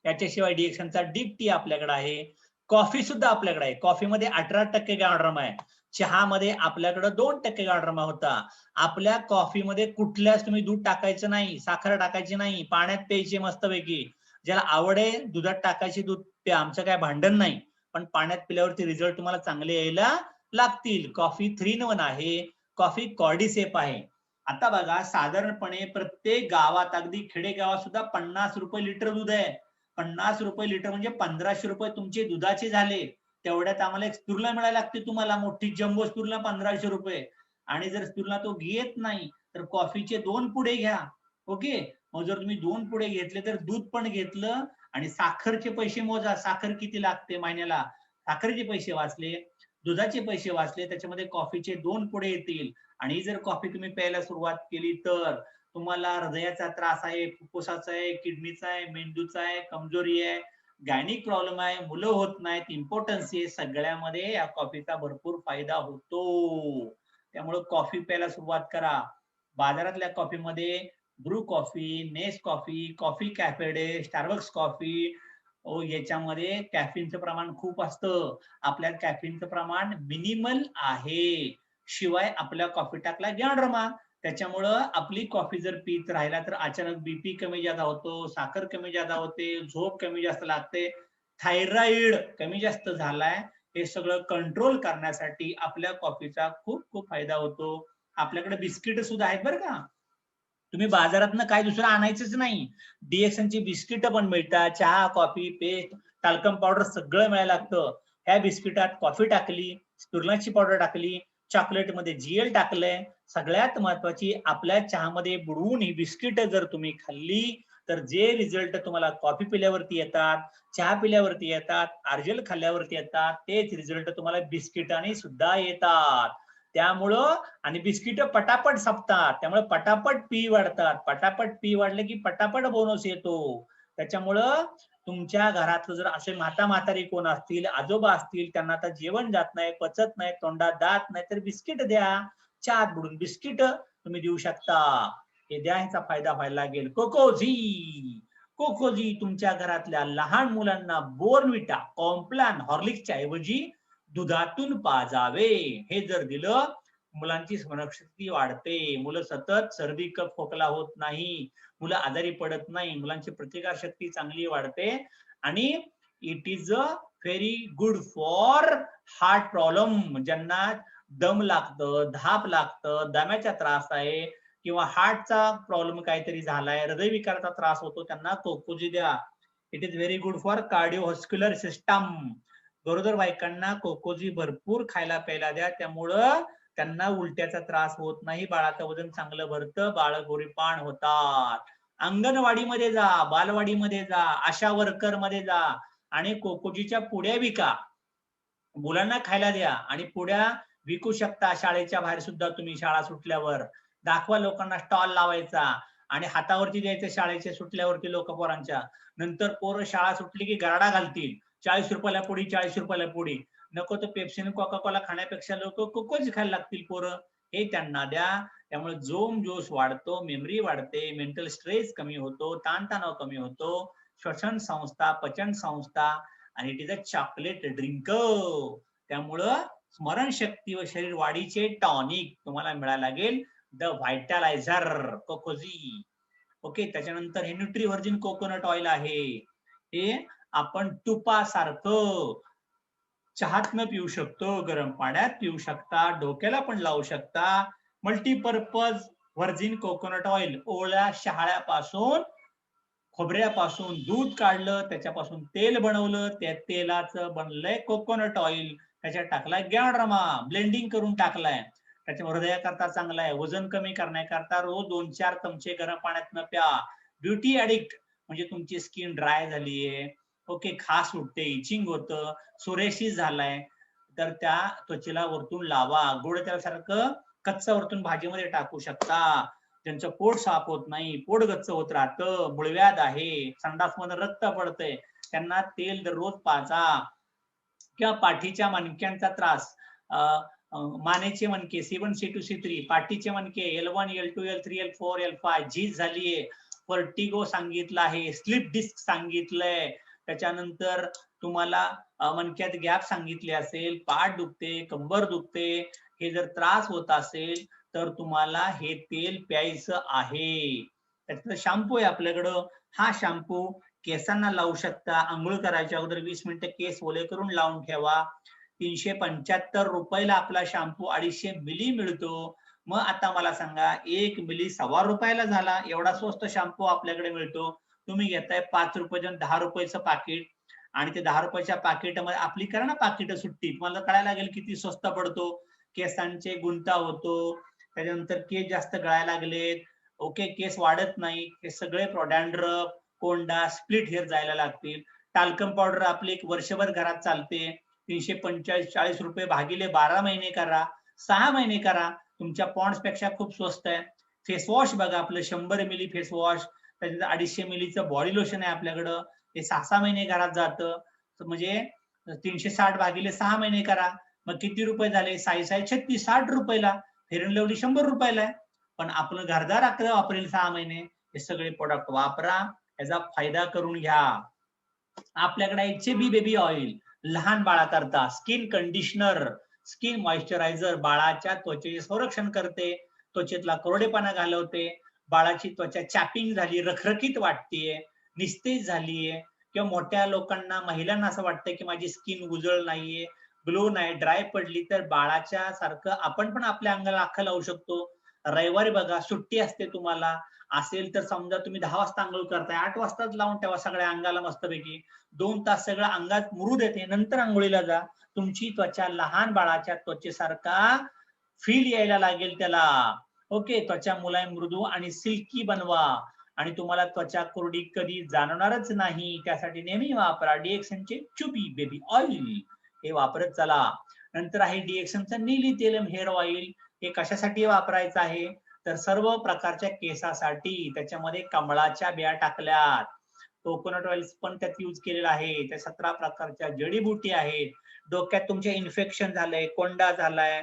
त्याच्याशिवाय डिएक्सनचा डीप टी आपल्याकडे आहे. कॉफी सुद्धा आपल्याकडे आहे. कॉफीमध्ये 18% गॅनोडर्मा आहे. चहामध्ये आपल्याकडे 2% गॅनोडर्मा होता. आपल्या कॉफीमध्ये कुठल्याच तुम्ही दूध टाकायचं नाही, साखर टाकायची नाही, पाण्यात प्यायचे मस्तपैकी. ज्याला आवड आहे दुधात टाकायची दूध प्या, आमचं काय भांडण नाही, पण पाण्यात पिल्यावरती रिझल्ट तुम्हाला चांगले यायला लागतील. कॉफी 3-in-1 आहे. कॉफी कॉर्डिसेप आहे. आता बघा साधारणपणे प्रत्येक गावात, अगदी खेडेगावात सुद्धा 50 रुपये लिटर दूध आहे. 50 रुपये लिटर म्हणजे 1500 रुपये तुमचे दुधाचे झाले. तेवढ्यात आम्हाला एक स्टुर्ला मिळायला लागते तुम्हाला, मोठी जम्बो स्टुर्ला 1500 रुपये. आणि जर स्टुर्ला तो घेत नाही तर कॉफीचे 2 पुडे घ्या. ओके, मग जर तुम्ही 2 पुडे घेतले तर दूध पण घेतलं आणि साखरचे पैसे मोजा. साखर किती लागते महिन्याला, साखरेचे पैसे वाचले, दुधाचे पैसे वाचले, त्याच्यामध्ये कॉफीचे 2 पुडे येतील. आणि जर कॉफी तुम्ही प्यायला सुरुवात केली तर तुम्हाला हृदयाचा त्रास आहे, फुफ्फुसाचा आहे, किडनीचा आहे, मेंदूचा आहे, कमजोरी आहे, गायनिक प्रॉब्लेम आहे, मुलं होत नाहीत, इम्पॉर्टन्सी आहे, सगळ्यामध्ये या कॉफीचा भरपूर फायदा होतो. त्यामुळे कॉफी प्यायला सुरुवात करा. बाजारातल्या कॉफीमध्ये Bru coffee, Nes coffee, Coffee Cafe Day, Starbucks coffee, याच्यामध्ये कॅफीनचं प्रमाण खूप असतं. आपल्या कॅफीनचं प्रमाण मिनिमल आहे. शिवाय आपल्या कॉफी टाकला गॅनोडर्मा. त्याच्यामुळं आपली कॉफी जर पीत राहिला तर अचानक बीपी कमी जादा होतो, साखर कमी जादा होते, झोप कमी जास्त लागते, थायरॉइड कमी जास्त झालाय. हे सगळं कंट्रोल करण्यासाठी आपल्या कॉफीचा खूप खूप फायदा होतो. आपल्याकडे बिस्किट सुद्धा आहेत बरं का. तुम्ही बाजारातनं काय दुसरं आणायचंच नाही. डिएक्सनची बिस्किट पण मिळतात. चहा, कॉफी, पेस्ट, टाल्कम पावडर सगळं मिळायला लागतं. ह्या बिस्किटात कॉफी टाकली, स्टुर्लाची पावडर टाकली, चॉकलेट मध्ये जीएल टाकलंय. सगळ्यात महत्वाची, आपल्या चहामध्ये बुडवून ही बिस्किट जर तुम्ही खाल्ली तर जे रिझल्ट तुम्हाला कॉफी पिल्यावरती येतात, चहा पिल्यावरती येतात, आर्जेल खाल्ल्यावरती येतात, तेच रिझल्ट तुम्हाला बिस्किटाने सुद्धा येतात. त्यामुळं, आणि बिस्किट पटापट संपतात, त्यामुळे पटापट पी वाढतात. पटापट पी वाढले की पटापट बोनस येतो. त्याच्यामुळं तुमच्या घरातलं जर असे म्हातारी कोण असतील, आजोबा असतील, त्यांना आता जेवण जात नाही, पचत नाही, तोंडात दात नाही, तर बिस्किट द्या. चहात बुडून बिस्किट तुम्ही देऊ शकता. हे द्या, ह्याचा फायदा व्हायला लागेल. कोकोजी, कोकोजी तुमच्या घरातल्या लहान मुलांना बोर्नविटा, कॉम्प्लान, हॉर्लिक्सच्या ऐवजी दुधातून पाजावे. हे जर दिलं, मुलांची स्मरणशक्ती वाढते, मुलं सतत सर्दी कफ खोकला होत नाही, मुलं आजारी पडत नाही, मुलांची प्रतिकार शक्ती चांगली वाढते. आणि it is a very good for heart problem. ज्यांना दम लागतं, धाप लागतं, दम्याचा त्रास आहे, किंवा हार्टचा प्रॉब्लेम काहीतरी झालाय, हृदयविकाराचा त्रास होतो, त्यांना कोकोजी द्या. It is very good for cardiovascular system. गरोदर बायकांना कोकोजी भरपूर खायला प्यायला द्या. त्यामुळं त्यांना उलट्याचा त्रास होत नाही, बाळाचं वजन चांगलं भरतं, बाळ गोरीपान होतात. अंगणवाडीमध्ये जा, बालवाडीमध्ये जा, आशा वर्कर मध्ये जा आणि कोकोजीच्या पुड्या विका. मुलांना खायला द्या आणि पुड्या विकू शकता. शाळेच्या बाहेर सुद्धा तुम्ही, शाळा सुटल्यावर दाखवा लोकांना, स्टॉल लावायचा आणि हातावरती द्यायचं शाळेच्या सुटल्यावरती लोक पोरांच्या. नंतर पोरं शाळा सुटली की गारडा घालतील, 40 रुपयाला पुडी, 40 रुपयाला पुडी. नको तर पेप्सी आणि कोका कोला खाण्यापेक्षा लोक कोकोच खायला लागतील पोरं. हे त्यांना द्या. त्यामुळे जोम जोश वाढतो, मेमरी वाढते, मेंटल स्ट्रेस कमी होतो, ताणतणाव कमी होतो, श्वसन संस्था, पचन संस्था, आणि it is a chocolate drink. त्यामुळं स्मरणशक्ती व शरीर वाढीचे टॉनिक तुम्हाला मिळायला लागेल द व्हायटलायझर कोकोजी. ओके. त्याच्यानंतर हे न्यूट्रीव्हर्जिन कोकोनट ऑइल आहे. हे आपण तुपासारखं चहात न पिऊ शकतो, गरम पाण्यात पिऊ शकता, डोक्याला पण लावू शकता. Multipurpose virgin coconut oil. ओल्या शहाळ्यापासून, खोबऱ्यापासून दूध काढलं, त्याच्यापासून तेल बनवलं, त्या तेलाचं बनलंय कोकोनट ऑइल. त्याच्यात टाकलाय गॅनरमा, ब्लेंडिंग करून टाकलाय. त्याच्या हृदयाकरता चांगला आहे. वजन कमी करण्याकरता रोज 2-4 चमचे गरम पाण्यात न प्या. ब्युटी ऍडिक्ट म्हणजे तुमची स्किन ड्राय झालीये, ओके, खास उठते, इचिंग होतं, सोरेसिस झालाय, तर त्या त्वचेला वरतून लावा. गोड त्यासारखं कच्चं वरतून भाजीमध्ये टाकू शकता. त्यांचं पोट साफ होत नाही, पोट गच्च होत राहतं, मुळव्याध आहे, संडासमध्ये रक्त पडतंय, त्यांना तेल दररोज पाजा. किंवा पाठीच्या मणक्यांचा त्रास, मानेचे मणके C1 C2 C3, पाठीचे मणके L1 L2 L3 L4 L5, झीज झालीये, वर्टिगो सांगितलं आहे, स्लिप डिस्क सांगितलंय, त्याच्यानंतर तुम्हाला मणक्यात गॅप सांगितले असेल, पाठ दुखते, कंबर दुखते, हे जर त्रास होत असेल तर तुम्हाला हे तेल प्यायचं आहे. त्याचं शॅम्पू आहे आपल्याकडं. हा शॅम्पू केसांना लावू शकता. आंघोळ करायच्या अगोदर 20 मिनिटं केस ओले करून लावून ठेवा. 375 रुपयाला आपला शॅम्पू 250 मिली मिळतो. मग आता मला सांगा, 1 मिली ₹1.25 झाला. एवढा स्वस्त शॅम्पू आपल्याकडे मिळतो. तुम्ही घेताय 5 रुपयाचं 10 रुपयाचं पाकिट, आणि ते 10 रुपयाच्या पाकिटामध्ये आपली करा ना पाकिट सुट्टी, तुम्हाला कळायला लागेल किती स्वस्त पडतो. केसांचे गुंता होतो, त्याच्यानंतर केस जास्त गळायला लागलेत, ओके, केस वाढत नाही, हे सगळे डॅन्ड्रफ, कोंडा, स्प्लिट हेअर जायला लागतील. टाल्कम पावडर आपली 1 वर्षभर घरात चालते. 345-40 रुपये भागिले 12 महिने करा, 6 महिने करा, तुमच्या पॉन्ड्स पेक्षा खूप स्वस्त आहे. फेसवॉश बघा, आपलं 100 मिली फेसवॉश, त्याच्यानंतर 250 मिलीचं बॉडी लोशन आहे आपल्याकडं, ते 6 महिने घरात जातं. म्हणजे 360 भागिले 6 महिने करा, मग किती रुपये झाले? 6-6 60 रुपयाला. फेअर अँड लवली 100 रुपयाला आहे. पण आपलं घरदार अकरा वापरेल 6 महिने. हे सगळे प्रोडक्ट वापरा, याचा फायदा करून घ्या. आपल्याकडे HB बेबी ऑइल, लहान बाळाकरता स्किन कंडिशनर, स्किन मॉइश्चरायझर, बाळाच्या त्वचेचे संरक्षण करते, त्वचेतला कोरडेपणा घालवते, बाळाची त्वचा चॅपिंग झाली, रखरखीत वाटतेय, निस्तेज झालीये, किंवा मोठ्या लोकांना, महिलांना असं वाटतंय की माझी स्किन उजळ नाहीये, ग्लो नाही, ड्राय पडली, तर बाळाच्या सारखं आपण पण आपल्या अंगाला अख्खं लावू शकतो. रविवारी बघा सुट्टी असते तुम्हाला, असेल तर समजा तुम्ही 10 वाजता आंघोळ करताय, 8 वाजताच लावून ठेवा सगळ्या अंगाला मस्तपैकी. 2 तास सगळं अंगात मुरू देते, नंतर आंघोळीला जा. तुमची त्वचा लहान बाळाच्या त्वचेसारखा फील यायला लागेल त्याला. ओके, त्वचा मुलायम, मृदू आणि सिल्की बनवा, आणि तुम्हाला त्वचा कोरडी कधी जाणवणारच नाही. त्यासाठी नेहमी वापरा डीएक्सनचे चुबी बेबी ऑइल, हे वापरत चला. नंतर आहे डीएक्सनचं नीली तेलम हेअर ऑइल. हे कशासाठी वापरायचं आहे? तर सर्व प्रकारच्या केसासाठी. त्याच्यामध्ये कमळाच्या बिया टाकल्यात, कोकोनट ऑइल पण त्यात यूज केलेला आहे, त्या 17 प्रकारच्या जडीबुटी आहेत. डोक्यात तुमचे इन्फेक्शन झालंय, कोंडा झालाय,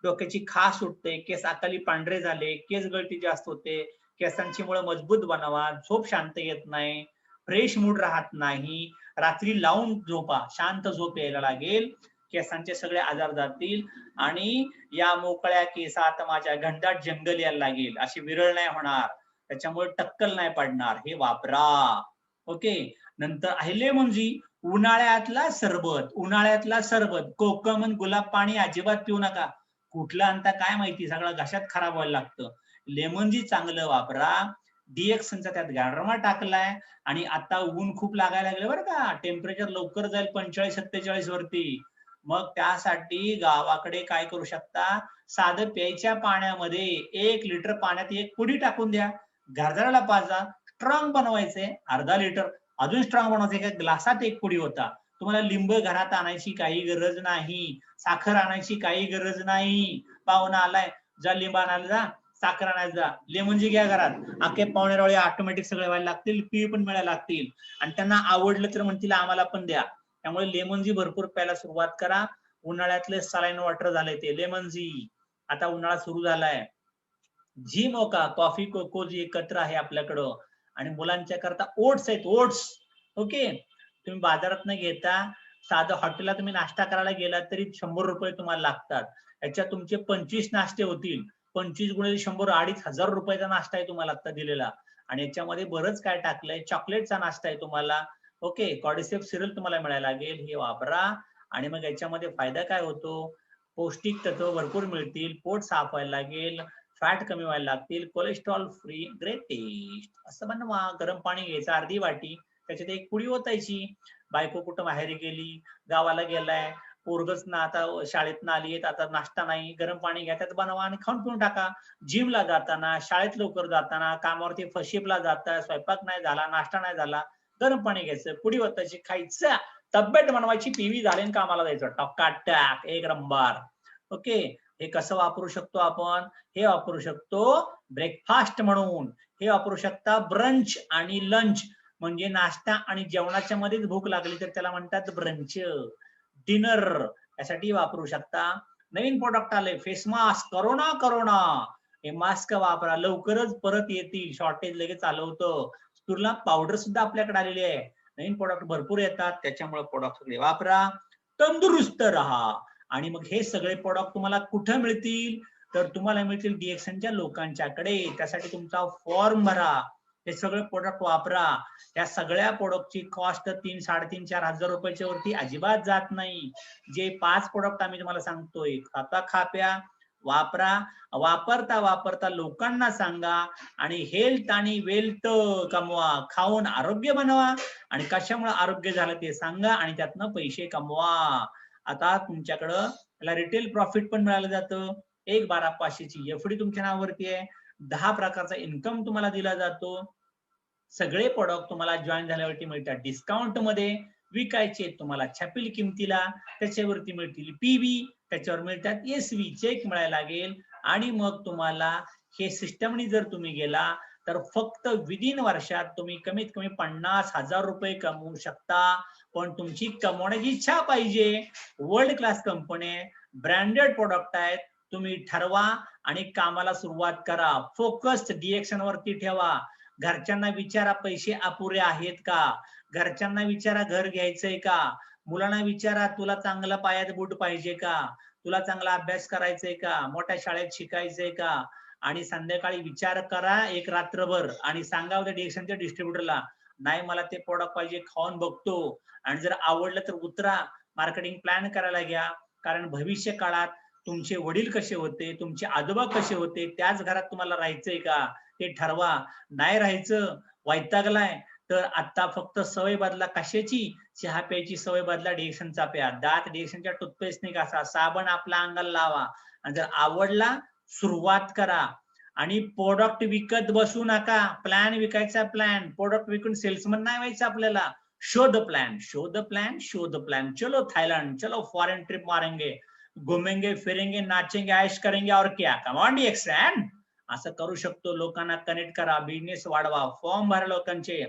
डोक्याची खास उठते, केस अकाली पांढरे झाले, केस गळती जास्त होते, केसांची मुळं मजबूत बनवा, झोप शांत येत नाही, फ्रेश मूड राहत नाही, रात्री लावून झोपा, शांत झोप यायला लागेल, केसांचे सगळे आजार जातील, आणि या मोकळ्या केसात माझ्या घनदाट जंगल यायला लागेल, अशी विरळ नाही होणार, त्याच्यामुळे टक्कल नाही पडणार. हे वापरा. ओके. नंतर आहे लेमनजी, उन्हाळ्यातला सरबत. उन्हाळ्यातला सरबत, कोकम, गुलाब पाणी अजिबात पिऊ नका. कुठलं आणता काय माहिती, सगळं घशात खराब व्हायला लागतं. लेमनजी चांगलं वापरा. डीएक्सनचा त्यात गारमा टाकलाय, आणि आता ऊन खूप लागायला लागले बरं का, टेम्परेचर लवकर जाईल 45-47 वरती. मग त्यासाठी गावाकडे काय करू शकता, साधं प्यायच्या पाण्यामध्ये 1 लिटर पाण्यात 1 पुडी टाकून द्या, घरदाराला पाजा, स्ट्रॉंग बनवायचे, अर्धा लिटर अजून स्ट्रॉंग बनवायचे, एका ग्लासात 1 पुडी होता. तुम्हाला लिंब घरात आणायची काही गरज नाही, साखर आणायची काही गरज नाही. पाहुणा आलाय, जा लिंब आणायला जा, साखर आणायला जा, लेमनजी घ्या घरात, अख्खे पाहुणेरावळे ऑटोमॅटिक सगळे व्हायला लागतील, पी पण मिळायला लागतील, आणि त्यांना आवडलं तर म्हणतील आम्हाला पण द्या. त्यामुळे लेमनजी भरपूर प्यायला सुरुवात करा. उन्हाळ्यातले सलाईन वॉटर झाले ते लेमनजी. आता उन्हाळा सुरू झालाय. जी मोका कॉफी कोको जी एकत्र आहे आपल्याकडं. आणि मुलांच्या करता ओट्स आहेत, ओट्स. ओके, तुम्ही बाजारात न घेता साधं हॉटेलला तुम्ही नाश्ता करायला गेला तरी 100 रुपये तुम्हाला लागतात. याच्यात तुमचे 25 नाश्ते होतील. 25 गुणिले 100 2,500 रुपयाचा नाश्ता आहे तुम्हाला आता दिलेला. आणि याच्यामध्ये बरंच काय टाकलंय, चॉकलेटचा नाश्ता आहे तुम्हाला. ओके, कॉर्डिसेप सिरियल तुम्हाला मिळायला लागेल, हे वापरा. आणि मग याच्यामध्ये फायदा काय होतो, पौष्टिक तत्व भरपूर मिळतील, पोट साफ व्हायला लागेल, फॅट कमी व्हायला लागतील, कोलेस्ट्रॉल फ्री, ग्रेट टेस्ट. असं बनवा. गरम पाणी घ्यायचं अर्धी वाटी, त्याच्यात एक पुडी ओतायची. बायको कुठं बाहेर गेली, गावाला गेलाय, पोरगच ना आता शाळेतनं आली, आता नाश्ता नाही, गरम पाणी घ्या, त्यात बनवा आणि खाऊन पिऊन टाका. जिमला जाताना, शाळेत लवकर जाताना, कामावरती फशिपला जाता, स्वयंपाक नाही झाला, नाश्ता नाही झाला, गरम पाणी घ्यायचं, पुडी ओतायची, खायचं, तब्येत बनवायची, पीवी झाले, कामाला जायचं, टकाटक, एक नंबर. ओके, हे कसं वापरू शकतो आपण, हे वापरू शकतो ब्रेकफास्ट म्हणून, हे वापरू शकता ब्रंच आणि लंच, म्हणजे नाश्ता आणि जेवणाच्या मध्येच भूक लागली तर त्याला म्हणतात ब्रंच. डिनर यासाठी वापरू शकता. नवीन प्रोडक्ट आले, फेस मास्क. करोना हे मास्क वापरा, लवकरच परत येतील, शॉर्टेज लगेच आलं होतं. तुला पावडर सुद्धा आपल्याकडे आलेली आहे. नवीन प्रोडक्ट भरपूर येतात, त्याच्यामुळे प्रोडक्ट सगळे वापरा, तंदुरुस्त राहा. आणि मग हे सगळे प्रोडक्ट तुम्हाला कुठं मिळतील, तर तुम्हाला मिळतील डीएक्सनच्या लोकांच्याकडे. त्यासाठी तुमचा फॉर्म भरा, हे सगळे प्रोडक्ट वापरा. त्या सगळ्या प्रोडक्टची कॉस्ट 3,500-4,500 रुपयाच्या वरती अजिबात जात नाही. जे 5 प्रोडक्ट आम्ही तुम्हाला सांगतोय, खाता खाप्या वापरा, वापरता लोकांना सांगा, आणि हेल्थ आणि वेल्थ कमवा, खाऊन आरोग्य बनवा, आणि कशामुळे आरोग्य झालं ते सांगा, आणि त्यातनं पैसे कमवा. आता तुमच्याकडं त्याला रिटेल प्रॉफिट पण मिळालं जातं. 1,12,500ची एफडी तुमच्या नावावरती आहे. 10 प्रकारचा इन्कम तुम्हाला दिला जातो. सगळे प्रोडक्ट तुम्हाला जॉईन झाल्यावरती मिळतात डिस्काउंट मध्ये, विकायचे तुम्हाला छापील किमतीला, त्याच्यावरती मिळतील पीबी, त्याच्यावर मिळतात एसवी, चेक मिळायला लागेल. आणि मग तुम्हाला हे सिस्टमनी जर तुम्ही गेला तर फक्त विदिन वर्षात तुम्ही कमीत कमी 50,000 रुपये कमवू शकता. पण तुमची कमवण्याची इच्छा पाहिजे. World class company, branded product आहेत, तुम्ही ठरवा आणि कामाला सुरुवात करा. फोकस्ड डीएक्शन वरती ठेवा. घरच्यांना विचारा पैसे अपुरे आहेत का, घरच्यांना विचारा घर घ्यायचंय का, मुलांना विचारा तुला चांगला पायात बूट पाहिजे का, तुला चांगला अभ्यास करायचंय का, मोठ्या शाळेत शिकायचंय का. आणि संध्याकाळी विचार करा एक रात्रभर, आणि सांगा उद्या डीएक्शनच्या डिस्ट्रीब्युटरला, नाही मला ते प्रोडक्ट पाहिजे, खाऊन बघतो, आणि जर आवडलं तर उतरा, मार्केटिंग प्लॅन करायला घ्या. कारण भविष्य काळात तुमचे वडील कसे होते, तुमचे आजोबा कसे होते, त्याच घरात तुम्हाला राहायचंय का ते ठरवा. नाही राहायचं, वैतागलाय, तर आता फक्त सवय बदला. कशाची? चहा प्यायची सवय बदला, डीएक्शनचा प्या. दात डीएक्शनच्या टूथपेस्टने घासा, साबण आपल्या अंगाला लावा, आणि जर आवडला सुरुवात करा. आणि प्रोडक्ट विकत बसू नका, प्लॅन विकायचा, प्लॅन. प्रोडक्ट विकून सेल्समन नाही व्हायचं आपल्याला. शोध प्लॅन, शोध प्लॅन, शोध प्लॅन. चलो थायलंड, चलो फॉरेन ट्रिप मारेंगे, घुमेंगे फिरेंगे, नाचेंगे, ऐश करेंगे, और क्या. Come on DXN. असं करू शकतो. लोकांना कनेक्ट करा, बिझनेस वाढवा, फॉर्म भरा लोकांचे.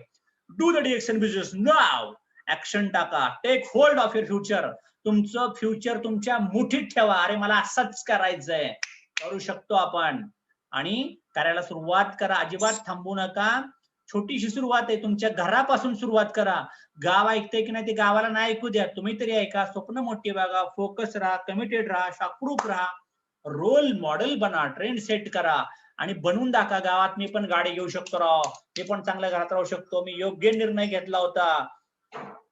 डू द डीएक्शन बिझनेस नाव. ऍक्शन टाका, take hold of your future. तुमचं फ्युचर तुमच्या मुठीत ठेवा. अरे मला असंच करायचंय, करू शकतो आपण, आणि करायला सुरुवात करा. अजिबात थांबू नका. छोटीशी सुरुवात आहे, तुमच्या घरापासून सुरुवात करा. गाव ऐकतंय की नाही ते गावाला नाही ऐकू द्या, तुम्ही तरी ऐका. स्वप्न मोठी बघा, फोकस राहा, कमिटेड राहा, शॉकप्रूफ राहा, रोल मॉडेल बना, ट्रेंड सेट करा, आणि बनवून दाखवा. गावात मी पण गाडी घेऊ शकतो राव, मी पण चांगल्या घरात राहू शकतो, मी योग्य निर्णय घेतला होता.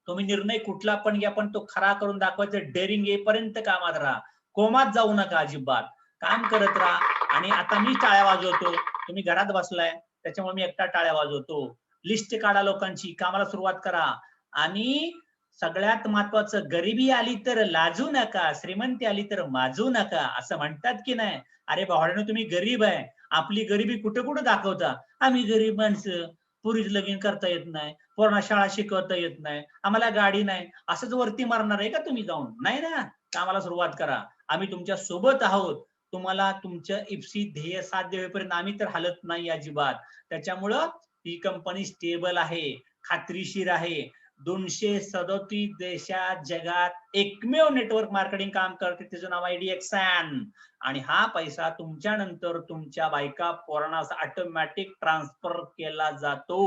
तुम्ही निर्णय कुठला पण घ्या, पण तो खरा करून दाखवायचं. डेअरिंग येईपर्यंत कामात राहा, कोमात जाऊ नका, अजिबात काम करत राहा. आणि आता मी टाळ्या वाजवतो, तुम्ही घरात बसलाय त्याच्यामुळे मी एकटा टाळ्या वाजवतो. लिस्ट काढा लोकांची, कामाला सुरुवात करा. आणि सगळ्यात महत्वाचं, गरिबी आली तर लाजू नका, श्रीमंती आली तर माजू नका. असं म्हणतात की नाही, अरे भावड्यानो तुम्ही गरीब आहे, आपली गरिबी कुठे कुठे दाखवता. आम्ही गरीब माणसं, पुरीच लगीन करता येत नाही, पोरांना शाळा शिकवता येत नाही, आम्हाला गाडी नाही, असंच वरती मारणार आहे का तुम्ही जाऊन? नाही ना, कामाला सुरुवात करा. आम्ही तुमच्या सोबत आहोत. तुम्हाला तुमचं इप्सी ध्येय साध्य होईपर्यंत आम्ही तर हालत नाही अजिबात. त्याच्यामुळं ही कंपनी स्टेबल आहे, खात्रीशीर आहे. 237 देशात जगात एकमेव नेटवर्क मार्केटिंग काम करते, त्याचं नाव IDXN. आणि हा पैसा तुमच्या नंतर तुमच्या बायका पोरांना ऑटोमॅटिक ट्रान्सफर केला जातो.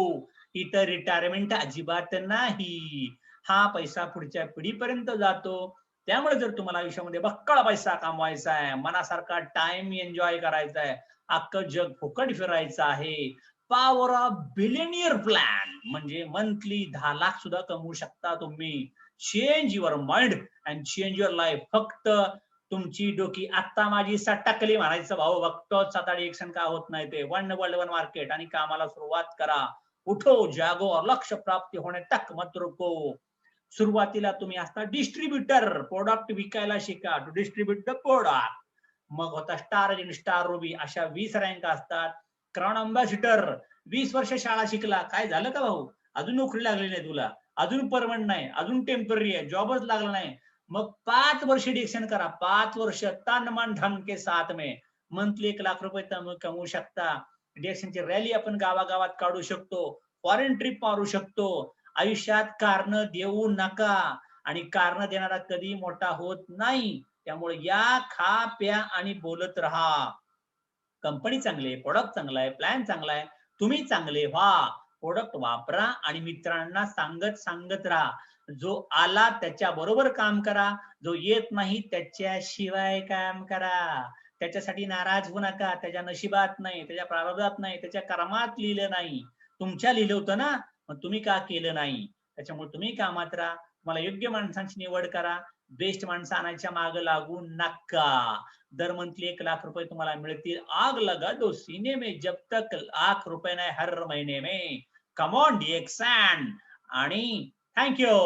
इथं रिटायरमेंट अजिबात नाही. हा पैसा पुढच्या पिढीपर्यंत जातो. त्यामुळे जर तुम्हाला आयुष्यामध्ये बक्कळ पैसा कमवायचा आहे, मनासारखा टाइम एन्जॉय करायचा आहे, अख्खं जग फुकट फिरायचं आहे, पॉवर ऑफ बिलियनियर प्लॅन म्हणजे मंथली 10 लाख सुद्धा कमवू शकता तुम्ही. Change your mind and change your life. फक्त तुमची डोकी आता माझी सटकली म्हणायचं, भाऊ बघतोच आता डिएक्शन का होत नाही ते. वन वर्ल्ड वन मार्केट आणि कामाला सुरुवात करा. उठो जागो और लक्ष्य प्राप्ती होणे तक मत रुको. सुरुवातीला तुम्ही असता डिस्ट्रीब्युटर, प्रोडक्ट विकायला शिका, टू डिस्ट्रीब्यूट द प्रोडक्ट. मग होता स्टार एजंट, स्टार रुबी, अशा 20 रँक असतात. क्राउन अँबॅसिडर, 20 वर्ष शाळा शिकला, काय झालं का भाऊ? अजून नोकरी लागली नाही तुला, अजून परमनंट नाही, अजून टेम्पररी आहे, जॉबच लागला नाही. मग 5 वर्ष डिएक्शन करा, 5 वर्ष तन मन धन के साथ में मंथली 1 लाख रुपये कमवू शकता. डिएक्शनची रॅली आपण गावागावात काढू शकतो, फॉरेन ट्रिप मारू शकतो. आयुष्यात कारण देऊ नका, आणि कारण देणारा कधी मोठा होत नाही. त्यामुळे या, खा, प्या आणि बोलत राहा. कंपनी चांगली आहे, प्रोडक्ट चांगला आहे, प्लॅन चांगला आहे, तुम्ही चांगले व्हा. प्रोडक्ट वापरा आणि मित्रांना सांगत राहा. जो आला त्याच्या बरोबर काम करा, जो येत नाही त्याच्याशिवाय काम करा. त्याच्यासाठी नाराज होऊ नका. त्याच्या नशिबात नाही, त्याच्या प्रारब्धात नाही, त्याच्या कर्मात लिहिलं नाही. तुमच्या लिहिलं होतं ना, मग तुम्ही का केलं नाही? त्याच्यामुळे तुम्ही कामात राहा. तुम्हाला योग्य माणसांची निवड करा. बेस्ट माणसं आणायच्या माग लागू नका. दर मंथली 1 लाख रुपये तुम्हाला मिळतील. आग लगा दो सीने में जब तक लाख रुपये नाही हर महीने में. Come on DXN. आणि थँक्यू.